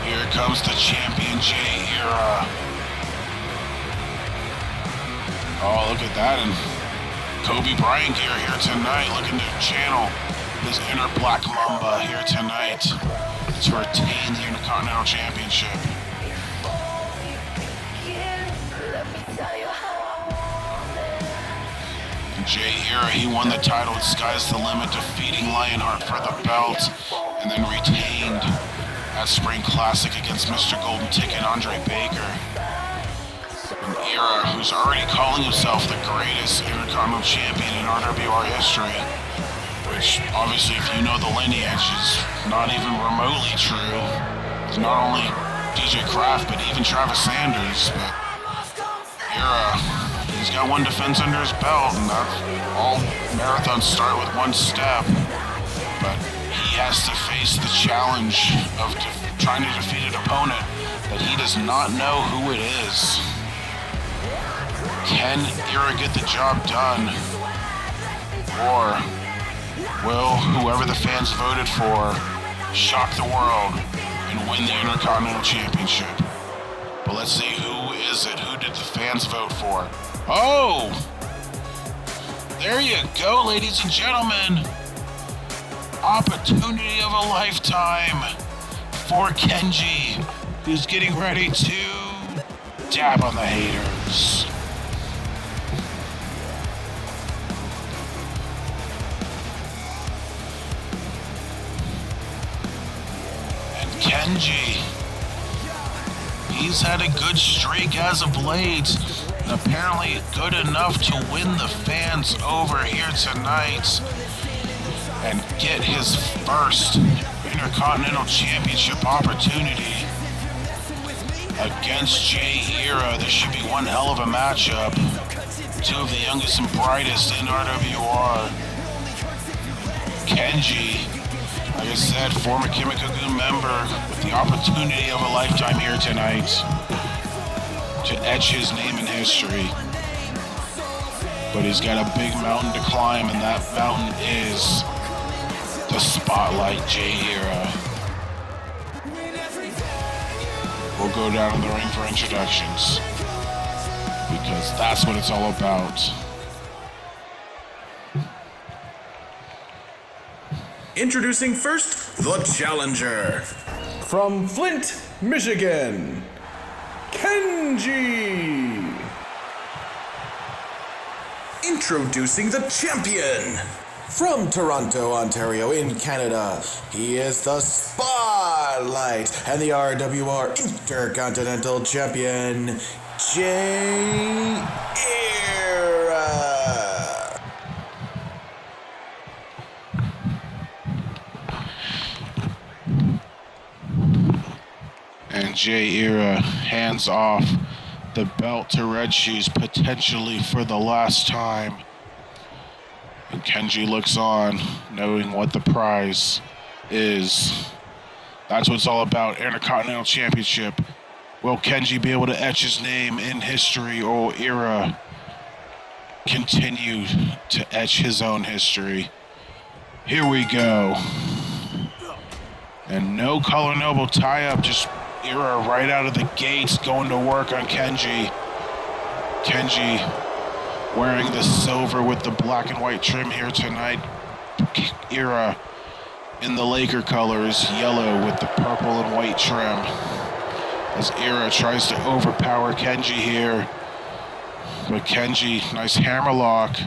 [SPEAKER 1] Here comes the champion, Jay Era. Oh, look at that. And Kobe Bryant gear here tonight, looking to channel his inner Black Mamba here tonight to retain the Intercontinental Championship. Jay Era, he won the title at Sky's the Limit, defeating Lionheart for the belt, and then retained at Spring Classic against Mr. Golden Ticket, Andre Baker. An Era who's already calling himself the greatest Intercontinental Champion in RWR history, which obviously, if you know the lineage, is not even remotely true. It's not only DJ Kraft, but even Travis Sanders. But Era, he's got one defense under his belt, and that's all marathons start with one step. But he has to face the challenge of trying to defeat an opponent that he does not know who it is. Can Era get the job done? Or will whoever the fans voted for shock the world and win the Intercontinental Championship? But let's see, who is it? Who did the fans vote for? Oh! There you go, ladies and gentlemen. Opportunity of a lifetime for Kenji, who's getting ready to dab on the haters. And Kenji, he's had a good streak as of late, and apparently good enough to win the fans over here tonight and get his first Intercontinental Championship opportunity against Jay Era. This should be one hell of a matchup. 2 of the youngest and brightest in RWR. Kenji, like I said, former Kimikogun member with the opportunity of a lifetime here tonight to etch his name in history. But he's got a big mountain to climb, and that mountain is the Spotlight Jay Era. We'll go down in the ring for introductions, because that's what it's all about.
[SPEAKER 2] Introducing first, the challenger. From Flint, Michigan, Kenji. Introducing the champion. From Toronto, Ontario in Canada, he is the Spotlight and the RWR Intercontinental Champion, Jay Era.
[SPEAKER 1] And Jay Era hands off the belt to Red Shoes, potentially for the last time. And Kenji looks on, knowing what the prize is. That's what it's all about, Intercontinental Championship. Will Kenji be able to etch his name in history, or will Era continue to etch his own history? Here we go. And no color noble tie-up, just Era right out of the gates going to work on Kenji. Kenji wearing the silver with the black and white trim here tonight. Era in the Laker colors, yellow with the purple and white trim. As Era tries to overpower Kenji here. But Kenji, nice hammerlock.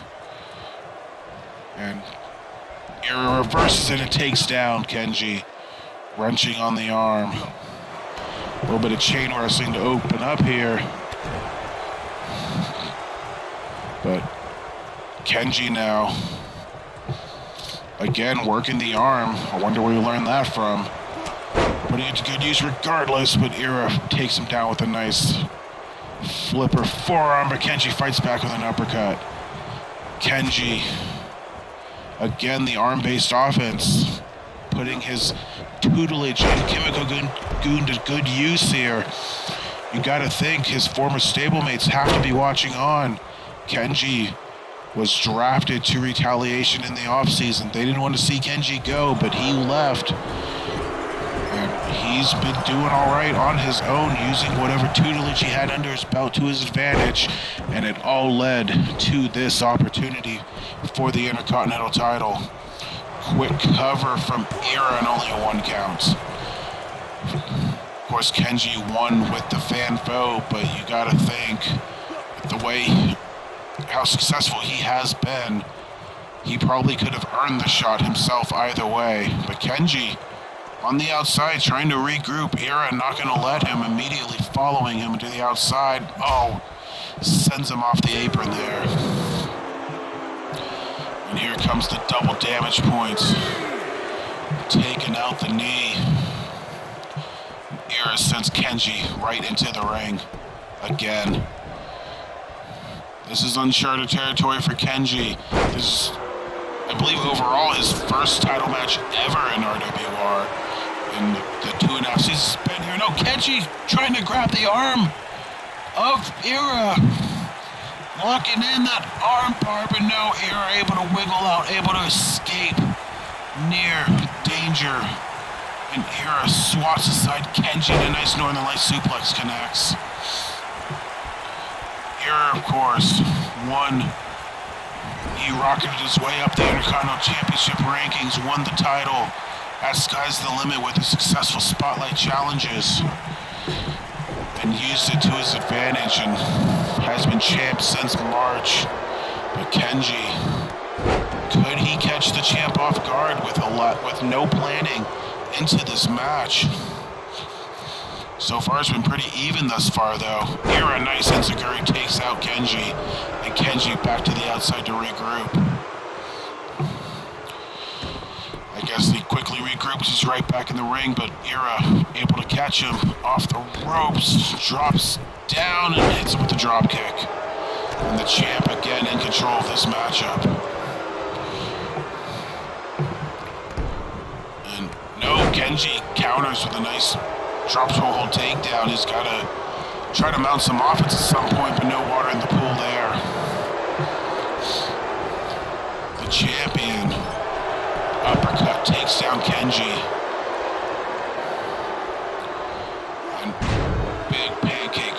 [SPEAKER 1] And Era reverses it and takes down Kenji, wrenching on the arm. A little bit of chain wrestling to open up here. But Kenji now, again, working the arm. I wonder where you learned that from. Putting it to good use regardless, but Era takes him down with a nice flipper forearm, but Kenji fights back with an uppercut. Kenji, again, the arm-based offense, putting his tutelage and Kimiko Goon to good use here. You gotta think his former stablemates have to be watching on. Kenji was drafted to Retaliation in the offseason. They didn't want to see Kenji go, but he left. And he's been doing all right on his own, using whatever tutelage he had under his belt to his advantage. And it all led to this opportunity for the Intercontinental title. Quick cover from Era and only a 1 count. Of course, Kenji won with the fan vote, but you gotta think the way how successful he has been, he probably could have earned the shot himself either way. But Kenji on the outside trying to regroup. Era not going to let him, immediately following him to the outside. Oh, sends him off the apron there. And here comes the double damage points. Taking out the knee. Era sends Kenji right into the ring again. This is uncharted territory for Kenji. This is, I believe, overall his first title match ever in RWR in the 2.5 seasons spent here. No, Kenji trying to grab the arm of Era, locking in that arm bar, but no, Era able to wiggle out, able to escape near danger. And Era swats aside Kenji, and a nice Northern Light suplex connects. Era, of course, won. He rocketed his way up the Intercontinental Championship rankings, won the title at Sky's the Limit with the successful Spotlight challenges, and used it to his advantage, and has been champ since March. But Kenji, could he catch the champ off guard with no planning into this match? So far, it's been pretty even thus far, though. Era, nice enziguri, takes out Kenji, and Kenji back to the outside to regroup. I guess he quickly regroups, he's right back in the ring, but Era able to catch him off the ropes, drops down, and hits him with the drop kick. And the champ again in control of this matchup. And no, Kenji counters with a nice drop toe hold takedown. He's got to try to mount some offense at some point, but no water in the pool there. The champion uppercut takes down Kenji. And big pancake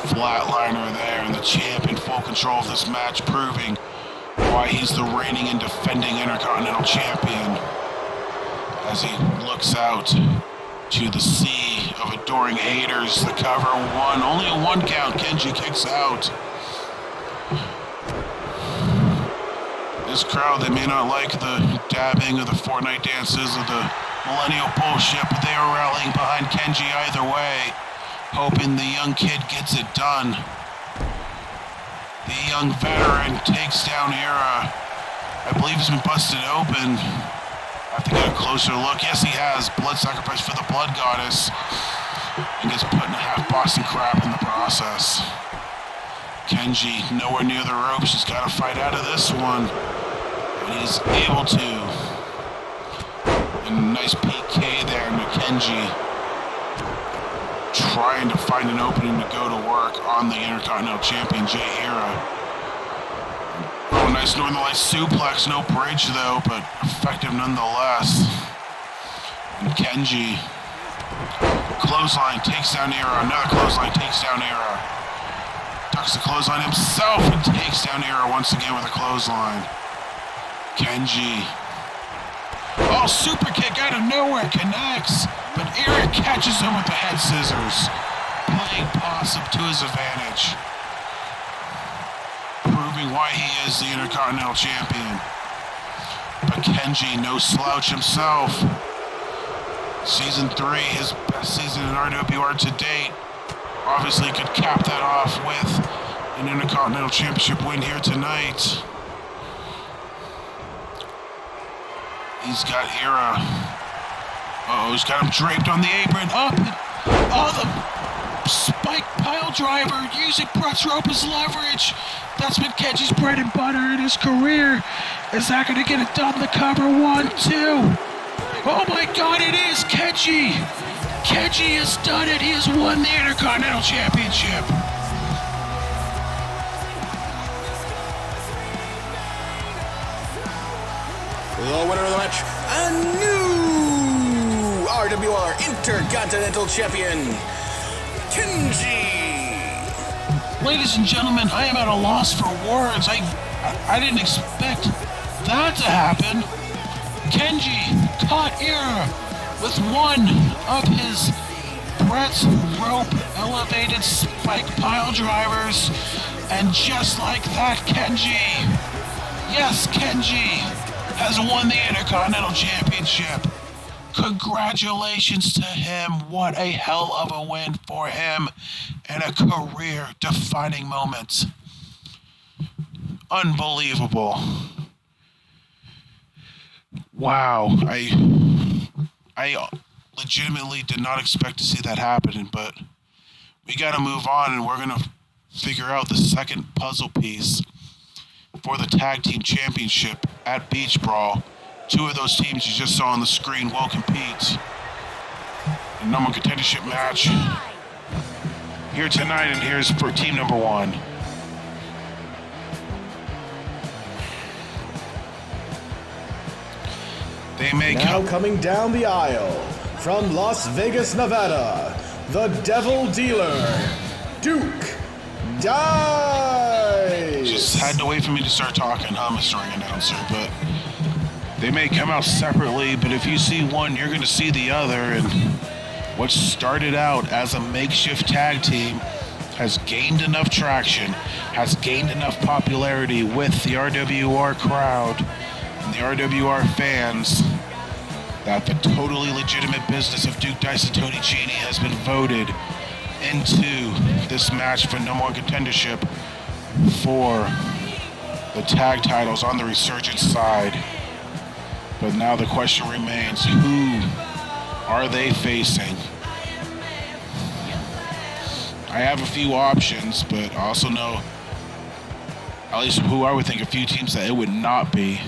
[SPEAKER 1] flatliner there, and the champ in full control of this match, proving why he's the reigning and defending Intercontinental Champion. as he looks out to the sea of adoring haters. The cover one, only a 1 count. Kenji kicks out. This crowd, they may not like the dabbing of the Fortnite dances of the millennial bullshit, but they are rallying behind Kenji either way, hoping the young kid gets it done. The young veteran takes down Era. I believe he's been busted open. I have to get a closer look. Yes, he has. Blood sacrifice for the blood goddess. And gets put in a half Boston crab in the process. Kenji nowhere near the ropes. He's got to fight out of this one. And he's able to. And a nice PK there into Kenji. Trying to find an opening to go to work on the Intercontinental Champion, Jay Era. Oh, nice Northern Lights suplex. No bridge, though, but effective nonetheless. And Kenji. Clothesline takes down Era. Another clothesline takes down Era. Ducks the clothesline himself and takes down Era once again with a clothesline. Kenji. Oh, super kick out of nowhere. Connects. But Era catches him with the head scissors. Playing possum to his advantage. Proving why he is the Intercontinental Champion. But Kenji, no slouch himself. Season 3, his best season in RWR to date. Obviously could cap that off with an Intercontinental Championship win here tonight. He's got Era. Uh-oh, he's got him draped on the apron. Up. Oh, the spike pile driver using press rope as leverage. That's been Kenji's bread and butter in his career. Is that going to get it done? The cover 1, 2. Oh my God, it is Kenji. Kenji has done it. He has won the Intercontinental Championship.
[SPEAKER 2] The winner of the match, a new RWR Intercontinental Champion, Kenji.
[SPEAKER 1] Ladies and gentlemen, I am at a loss for words. I didn't expect that to happen. Kenji caught Era with one of his Brett's rope elevated spike pile drivers. And just like that, Kenji, yes, Kenji has won the Intercontinental Championship. Congratulations to him. What a hell of a win for him and a career-defining moment. Unbelievable. Wow. I legitimately did not expect to see that happen, but we got to move on, and we're going to figure out the second puzzle piece for the Tag Team Championship at Beach Brawl. Two of those teams you just saw on the screen will compete in the #1 contendership match here tonight, and here's for team number 1. They may
[SPEAKER 5] Now coming down the aisle from Las Vegas, Nevada, the Devil Dealer, Duke Dice.
[SPEAKER 1] Just had to wait for me to start talking, Mr. Ring Announcer, but they may come out separately, but if you see one, you're going to see the other, and what started out as a makeshift tag team has gained enough traction, has gained enough popularity with the RWR crowd and the RWR fans that the totally legitimate business of Duke Dice and Tony Cheney has been voted into this match for #1 contendership for the tag titles on the Resurgence side. But now the question remains, who are they facing? I have a few options, but I also know, at least who I would think, a few teams that it would not be.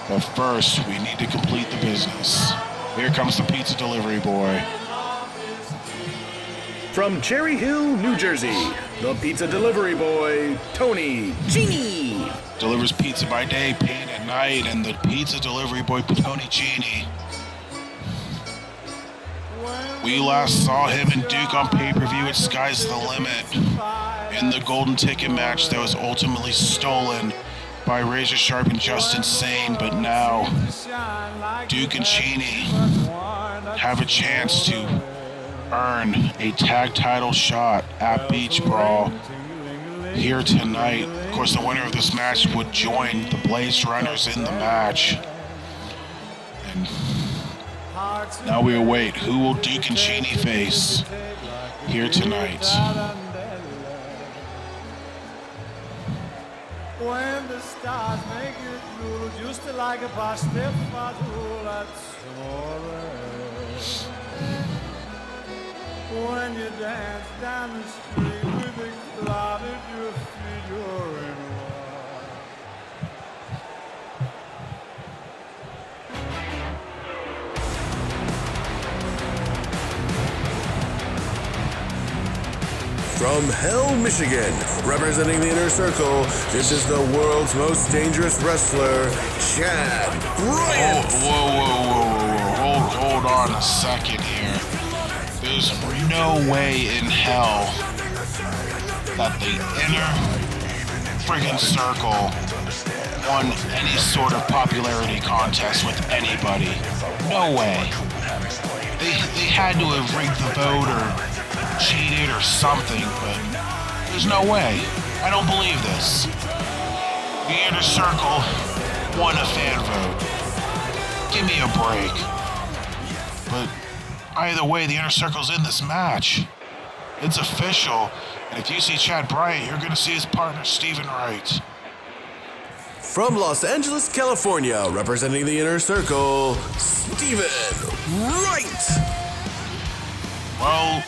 [SPEAKER 1] But first, we need to complete the business. Here comes the pizza delivery boy.
[SPEAKER 5] From Cherry Hill, New Jersey, the pizza delivery boy, Tony Cheney.
[SPEAKER 1] Delivers pizza by day, pain at night, and the pizza delivery boy, Tony Cheney. We last saw him and Duke on pay-per-view at Sky's the Limit in the Golden Ticket match that was ultimately stolen by Razor Sharp and Just Insane, but now Duke and Cheney have a chance to earn a tag title shot at Beach Brawl here tonight. Of course, the winner of this match would join the Blazed Runners in the match. And now we await who will Duke and Cheney face here tonight.
[SPEAKER 6] When the stars make it blue, just like a pasta fatul at when you dance down the street with a cloud at your feet, you're in
[SPEAKER 2] From Hell, Michigan, representing the Inner Circle, this is the world's most dangerous wrestler, Chad Bryant.
[SPEAKER 1] Whoa. Hold on a second here. There's no way in hell that the Inner friggin' Circle won any sort of popularity contest with anybody. No way. They had to have rigged the vote or cheated or something, but there's no way. I don't believe this. The Inner Circle won a fan vote. Give me a break. But either way, the Inner Circle's in this match. It's official. And if you see Chad Bryant, you're going to see his partner, Stephen Wright.
[SPEAKER 2] From Los Angeles, California, representing the Inner Circle, Stephen Wright.
[SPEAKER 1] Well,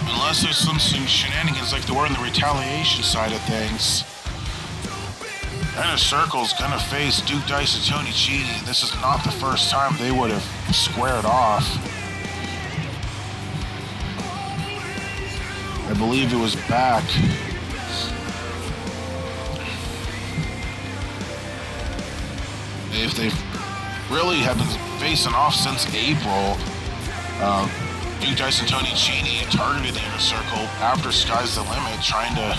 [SPEAKER 1] unless there's some shenanigans like there were in the retaliation side of things, Inner Circle's gonna face Duke Dice and Tony Cheney. This is not the first time they would have squared off. I believe it was back if they really have been facing off since April. Duke Dice and Tony Cheney targeted the Inner Circle after Sky's the Limit, trying to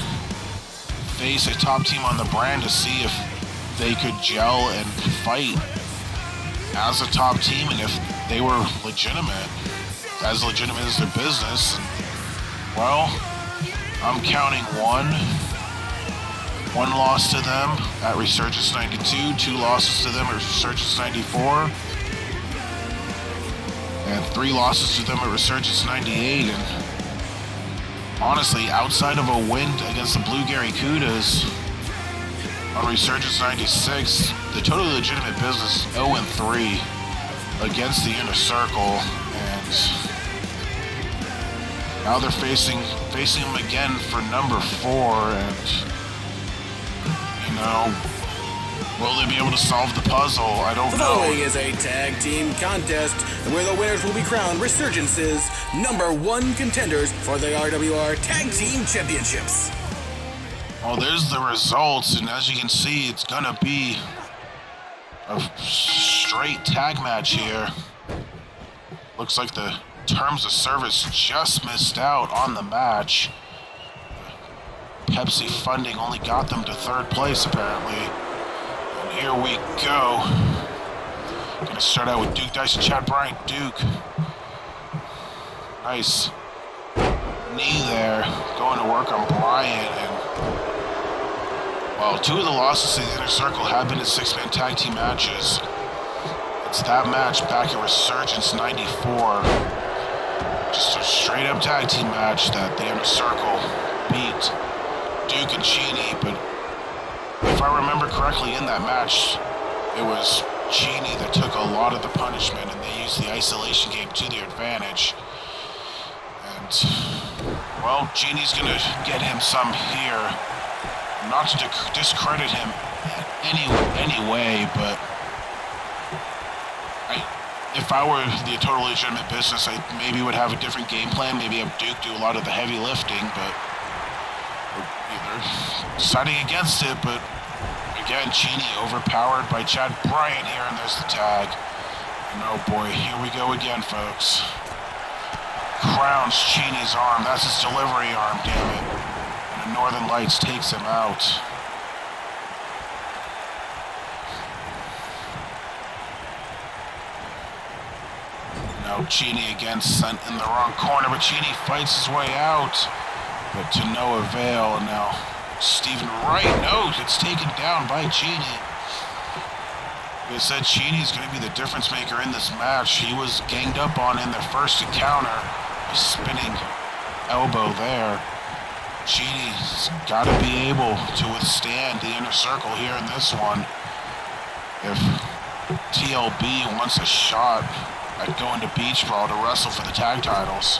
[SPEAKER 1] face a top team on the brand to see if they could gel and fight as a top team and if they were legitimate as their business. And, well, I'm counting one loss to them at Resurgence 92, 2 losses to them at Resurgence 94, and 3 losses to them at Resurgence 98. And honestly, outside of a win against the Blue Gary Kudas on Resurgence 96, the totally legitimate business 0-3 against the Inner Circle, and now they're facing them again for number 4, and will they be able to solve the puzzle? I don't
[SPEAKER 2] The
[SPEAKER 1] know.
[SPEAKER 2] following is a tag team contest where the winners will be crowned Resurgence's #1 contenders for the RWR Tag Team Championships.
[SPEAKER 1] Well, there's the results, and as you can see, it's gonna be a straight tag match here. Looks like the terms of service just missed out on the match. Pepsi funding only got them to 3rd place, apparently. And here we go. Gonna start out with Duke Dice and Chad Bryant. Duke. Nice knee there. Going to work on Bryant. And, well, 2 of the losses to the Inner Circle have been in 6-man tag team matches. It's that match back at Resurgence 94. Just a straight-up tag team match that the Inner Circle beat Duke and Cheney, but if I remember correctly, in that match, it was Cheney that took a lot of the punishment, and they used the isolation game to their advantage. And, well, Cheney's going to get him some here. Not to discredit him any way, but if I were the total legitimate business, I maybe would have a different game plan, maybe have Duke do a lot of the heavy lifting, but they're deciding against it. But again, Cheney overpowered by Chad Bryant here, and there's the tag. And oh boy, here we go again, folks. Crowns Cheney's arm. That's his delivery arm, damn it. And the Northern Lights takes him out. Now Cheney again sent in the wrong corner, but Cheney fights his way out, but to no avail. And now Stephen Wright gets taken down by Cheney. Like I said, Cheney's going to be the difference maker in this match. He was ganged up on in their first encounter, a spinning elbow there. Cheney's got to be able to withstand the inner circle here in this one. If TLB wants a shot at going to Beach Brawl to wrestle for the tag titles.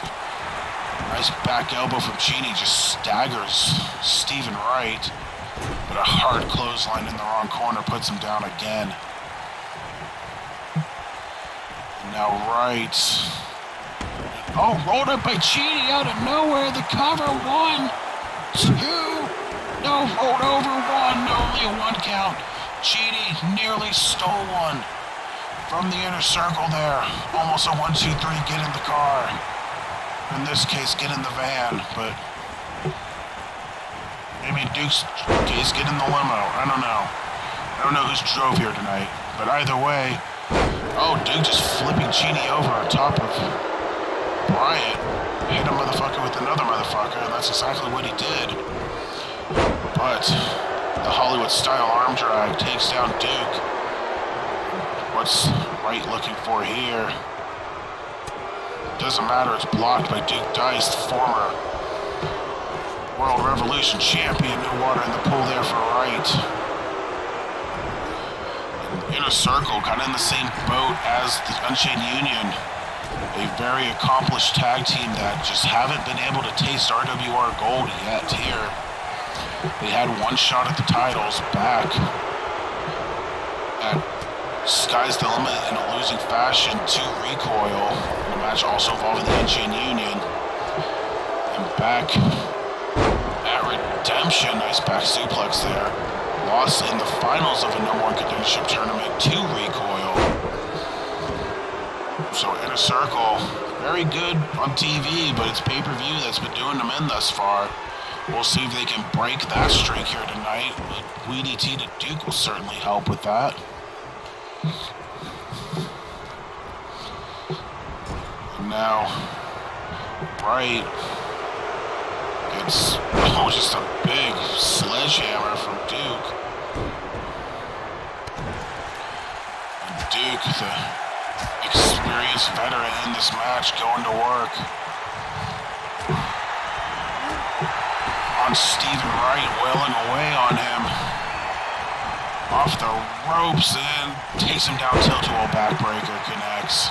[SPEAKER 1] Nice back elbow from Cheney, just staggers Stephen Wright, but a hard clothesline in the wrong corner puts him down again. And now Wright, rolled up by Cheney out of nowhere, the cover, 1, 2, rolled over, 1, only a 1 count. Cheney nearly stole one from the inner circle there. Almost a 1, 2, 3, get in the car. In this case, get in the van, but maybe in Duke's case, get in the limo. I don't know. I don't know who's drove here tonight, but either way, Duke just flipping Cheney over on top of Bryant. Hit a motherfucker with another motherfucker, and that's exactly what he did. But the Hollywood-style arm drag takes down Duke. What's Wright looking for here? Doesn't matter, it's blocked by Duke Dice, the former World Revolution champion. No water in the pool there for Wright. And Inner Circle kind of in the same boat as the Unchained Union. A very accomplished tag team that just haven't been able to taste RWR gold yet here. They had one shot at the titles back at Sky's the Limit in a losing fashion to Recoil in a match also involving the Unchained Union. And back at Redemption, nice back suplex there. Lost in the finals of a No. 1 contendership tournament to Recoil. So Inner Circle, very good on TV, but it's pay-per-view that's been doing them in thus far. We'll see if they can break that streak here tonight. WDT to Duke will certainly help with that. And now, Wright gets, just a big sledgehammer from Duke. And Duke, the experienced veteran in this match, going to work on Stephen Wright, wailing away on him. Off the ropes and takes him down, tilt-a-whirl backbreaker, connects.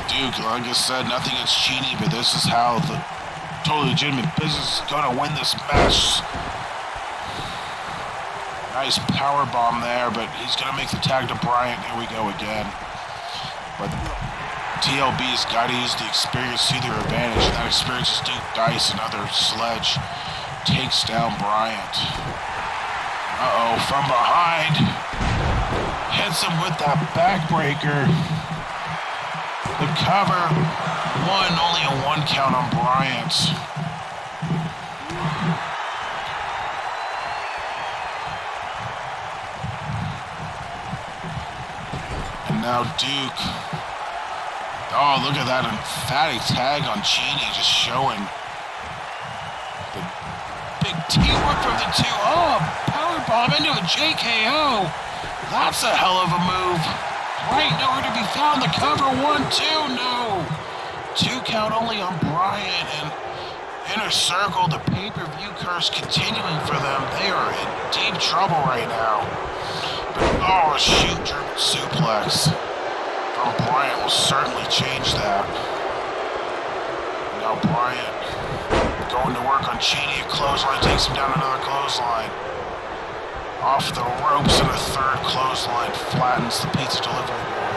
[SPEAKER 1] Duke, like I said, nothing against Cheney, but this is how the totally legitimate business is going to win this match. Nice power bomb there, but he's going to make the tag to Bryant. Here we go again. But TLB's got to use the experience to their advantage. That experience is Duke Dice, another sledge. Takes down Bryant. From behind. Hits him with that backbreaker. The cover. Only a 1 count on Bryant. And now Duke. Look at that emphatic tag on Cheney, just showing the big teamwork from the two. Powerbomb into a JKO. That's a hell of a move. Right, nowhere to be found. The cover, 1, 2, no. 2 count only on Bryant, and Inner Circle, the pay-per-view curse continuing for them. They are in deep trouble right now. But, a shoot German suplex from Bryant will certainly change that. Now Bryant going to work on Cheney. A clothesline takes him down, another clothesline. Off the ropes and a third clothesline flattens the pizza delivery boy.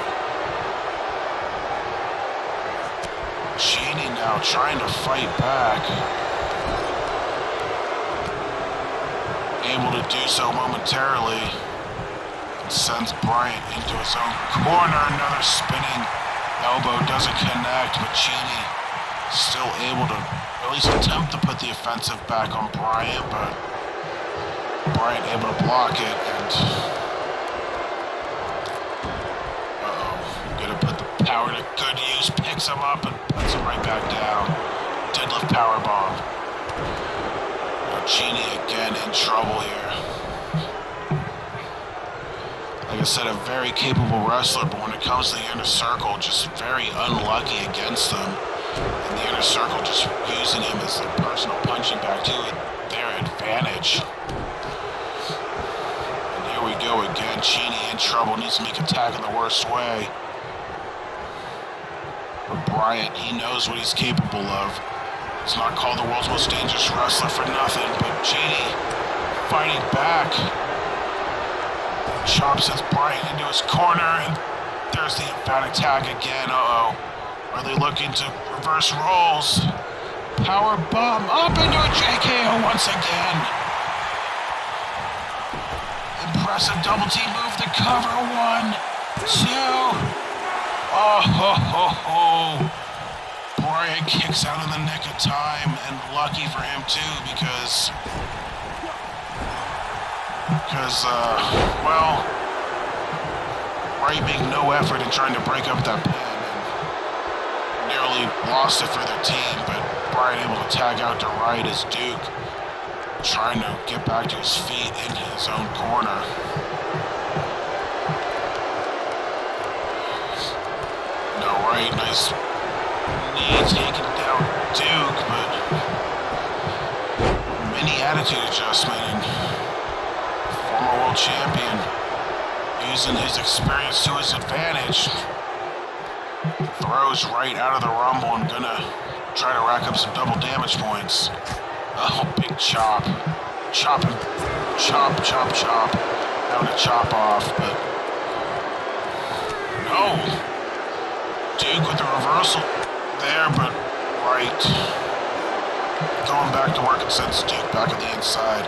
[SPEAKER 1] Cheney now trying to fight back. Able to do so momentarily. And sends Bryant into his own corner. Another spinning elbow doesn't connect, but Cheney still able to at least attempt to put the offensive back on Bryant, but Bryant able to block it, and power to good use, picks him up and puts him right back down. Deadlift powerbomb. Now Genie again in trouble here. Like I said, a very capable wrestler, but when it comes to the inner circle, just very unlucky against them. And the inner circle just using him as their personal punching bag to their advantage. And here we go again. Genie in trouble, needs to make a tag in the worst way. But Bryant, he knows what he's capable of. He's not called the world's most dangerous wrestler for nothing, but Genie fighting back. Chops his Bryant into his corner, and there's the emphatic tag again. Uh-oh. Are they looking to reverse rolls? Power bomb up into a JKO once again. Impressive double team move, the cover. 1, 2. Oh, ho, ho, ho. Bryant kicks out in the nick of time, and lucky for him too, because well, Wright making no effort in trying to break up that pin and nearly lost it for their team, but Bryant able to tag out to Wright as Duke trying to get back to his feet in his own corner. No, Wright, nice knee taking down Duke, but mini attitude adjustment, and former world champion using his experience to his advantage. Throws Wright out of the Rumble and gonna try to rack up some double damage points. Oh, big chop. Chop him. Chop, chop, chop. Having to chop off, but no. Duke with the reversal there, but Wright going back to work and sends Duke back on the inside.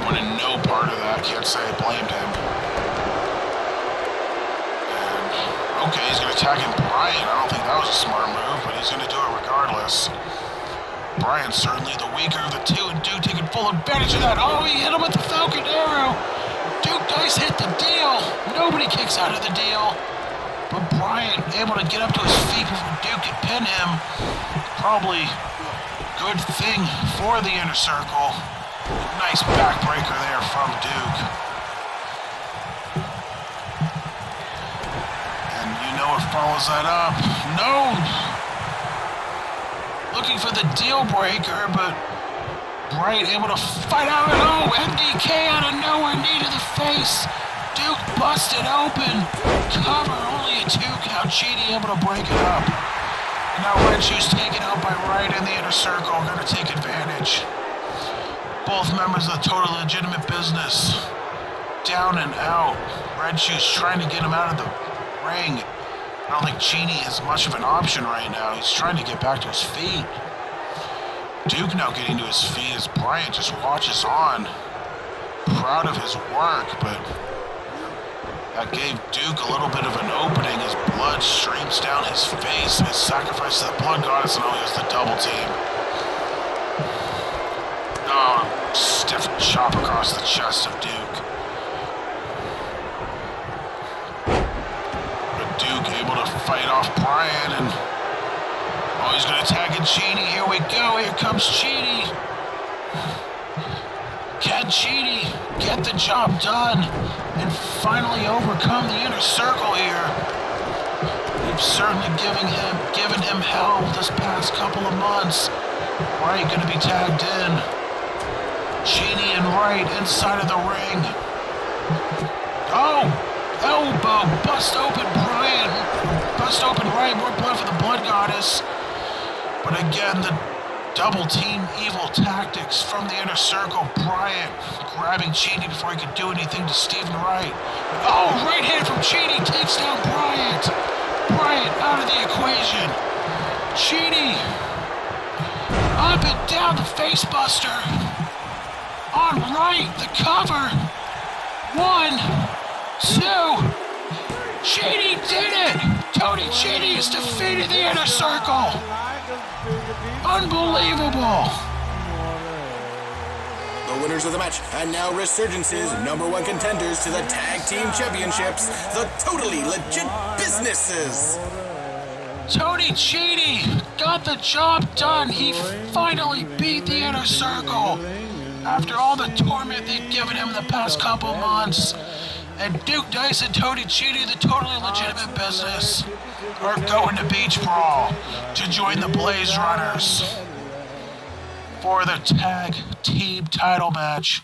[SPEAKER 1] Wanted no part of that, can't say I blamed him. And okay, he's gonna tag in Bryant. I don't think that was a smart move, but he's gonna do it regardless. Bryant certainly the weaker of the two, and Duke taking full advantage of that. Oh, he hit him with the Falcon Arrow. Duke does hit the deal. Nobody kicks out of the deal. But Bryant able to get up to his feet before Duke could pin him. Probably good thing for the inner circle. Nice backbreaker there from Duke. And you know what follows that up. No! Looking for the deal breaker, but Bryant able to fight out. Oh, MDK out of nowhere, knee to the face. Duke busted open. Cover, only a 2 count. Genie able to break it up. Now Red Shoes taken out by Wright in the inner circle. Gonna take advantage. Both members of the Total Legitimate Business down and out. Red Shoes trying to get him out of the ring. I don't think Genie is much of an option right now. He's trying to get back to his feet. Duke now getting to his feet as Bryant just watches on. Proud of his work, but that gave Duke a little bit of an opening as blood streams down his face. His sacrifice to the blood goddess, and he was the double team. Oh, stiff chop across the chest of Duke. But Duke able to fight off Bryant, and oh, he's going to tag in Genie. Here we go. Here comes Genie. Can Genie get the job done and finally overcome the inner circle here? We've certainly given him hell this past couple of months. Wright going to be tagged in. Genie and Wright inside of the ring. Oh! Elbow! Bust open Bryant. Bust open Wright. More blood for the blood goddess. But again, the double team evil tactics from the inner circle. Bryant grabbing Genie before he could do anything to Stephen Wright. Oh! Right hand from Genie takes down Bryant. Bryant out of the equation. Genie up and down the face buster. On Wright, the cover. 1, 2. Genie did it! Tony Genie has defeated the inner circle. Unbelievable.
[SPEAKER 2] The winners of the match and now Resurgence's #1 contenders to the Tag Team Championships, the Totally Legit Businesses.
[SPEAKER 1] Tony Chidi got the job done. He finally beat the Inner Circle after all the torment they've given him the past couple months. And Duke Dice and Tony Chidi, the Totally Legitimate Business, are going to Beach Brawl to join the Blaze Runners for the tag team title match.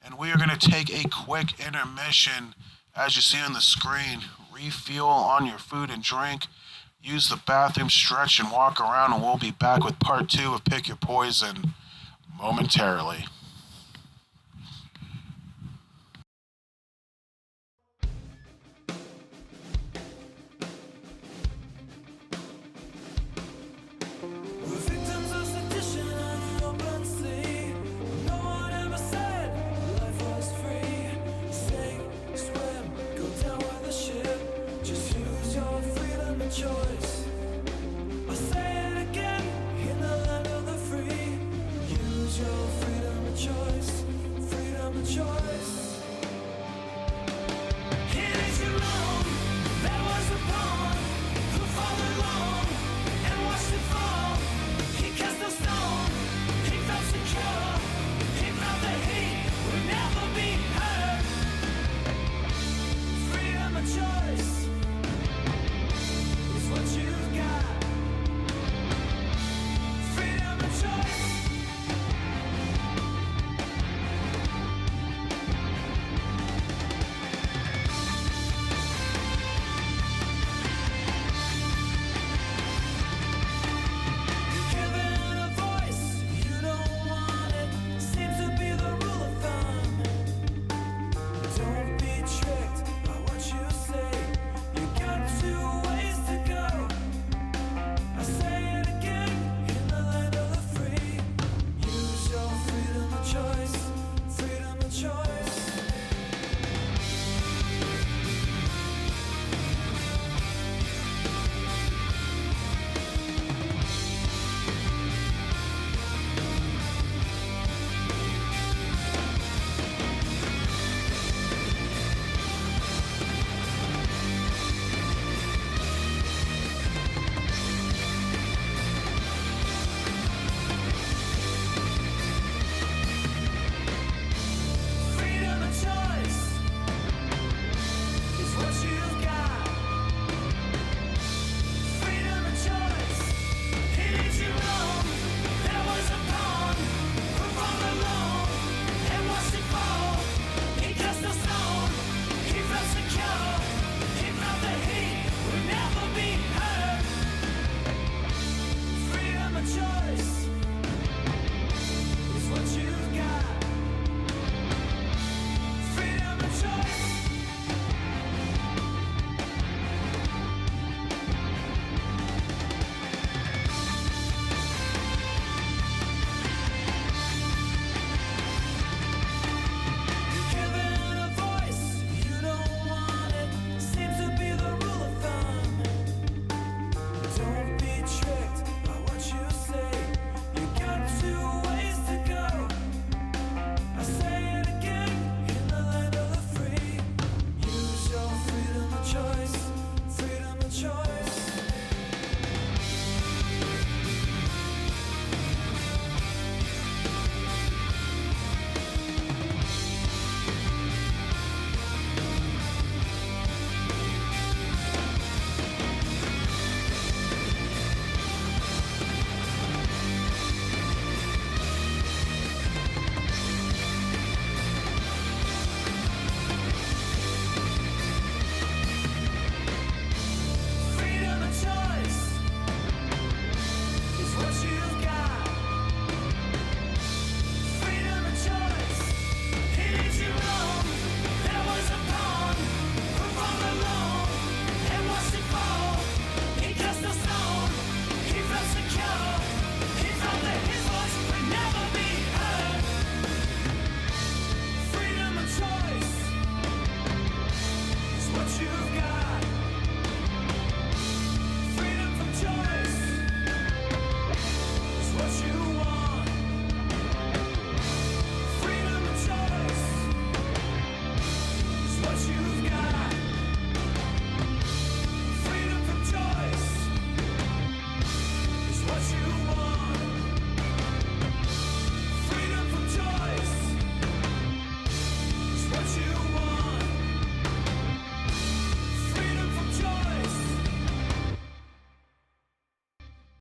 [SPEAKER 1] And we are going to take a quick intermission. As you see on the screen, refuel on your food and drink, use the bathroom, stretch, and walk around, and we'll be back with part 2 of Pick Your Poison momentarily.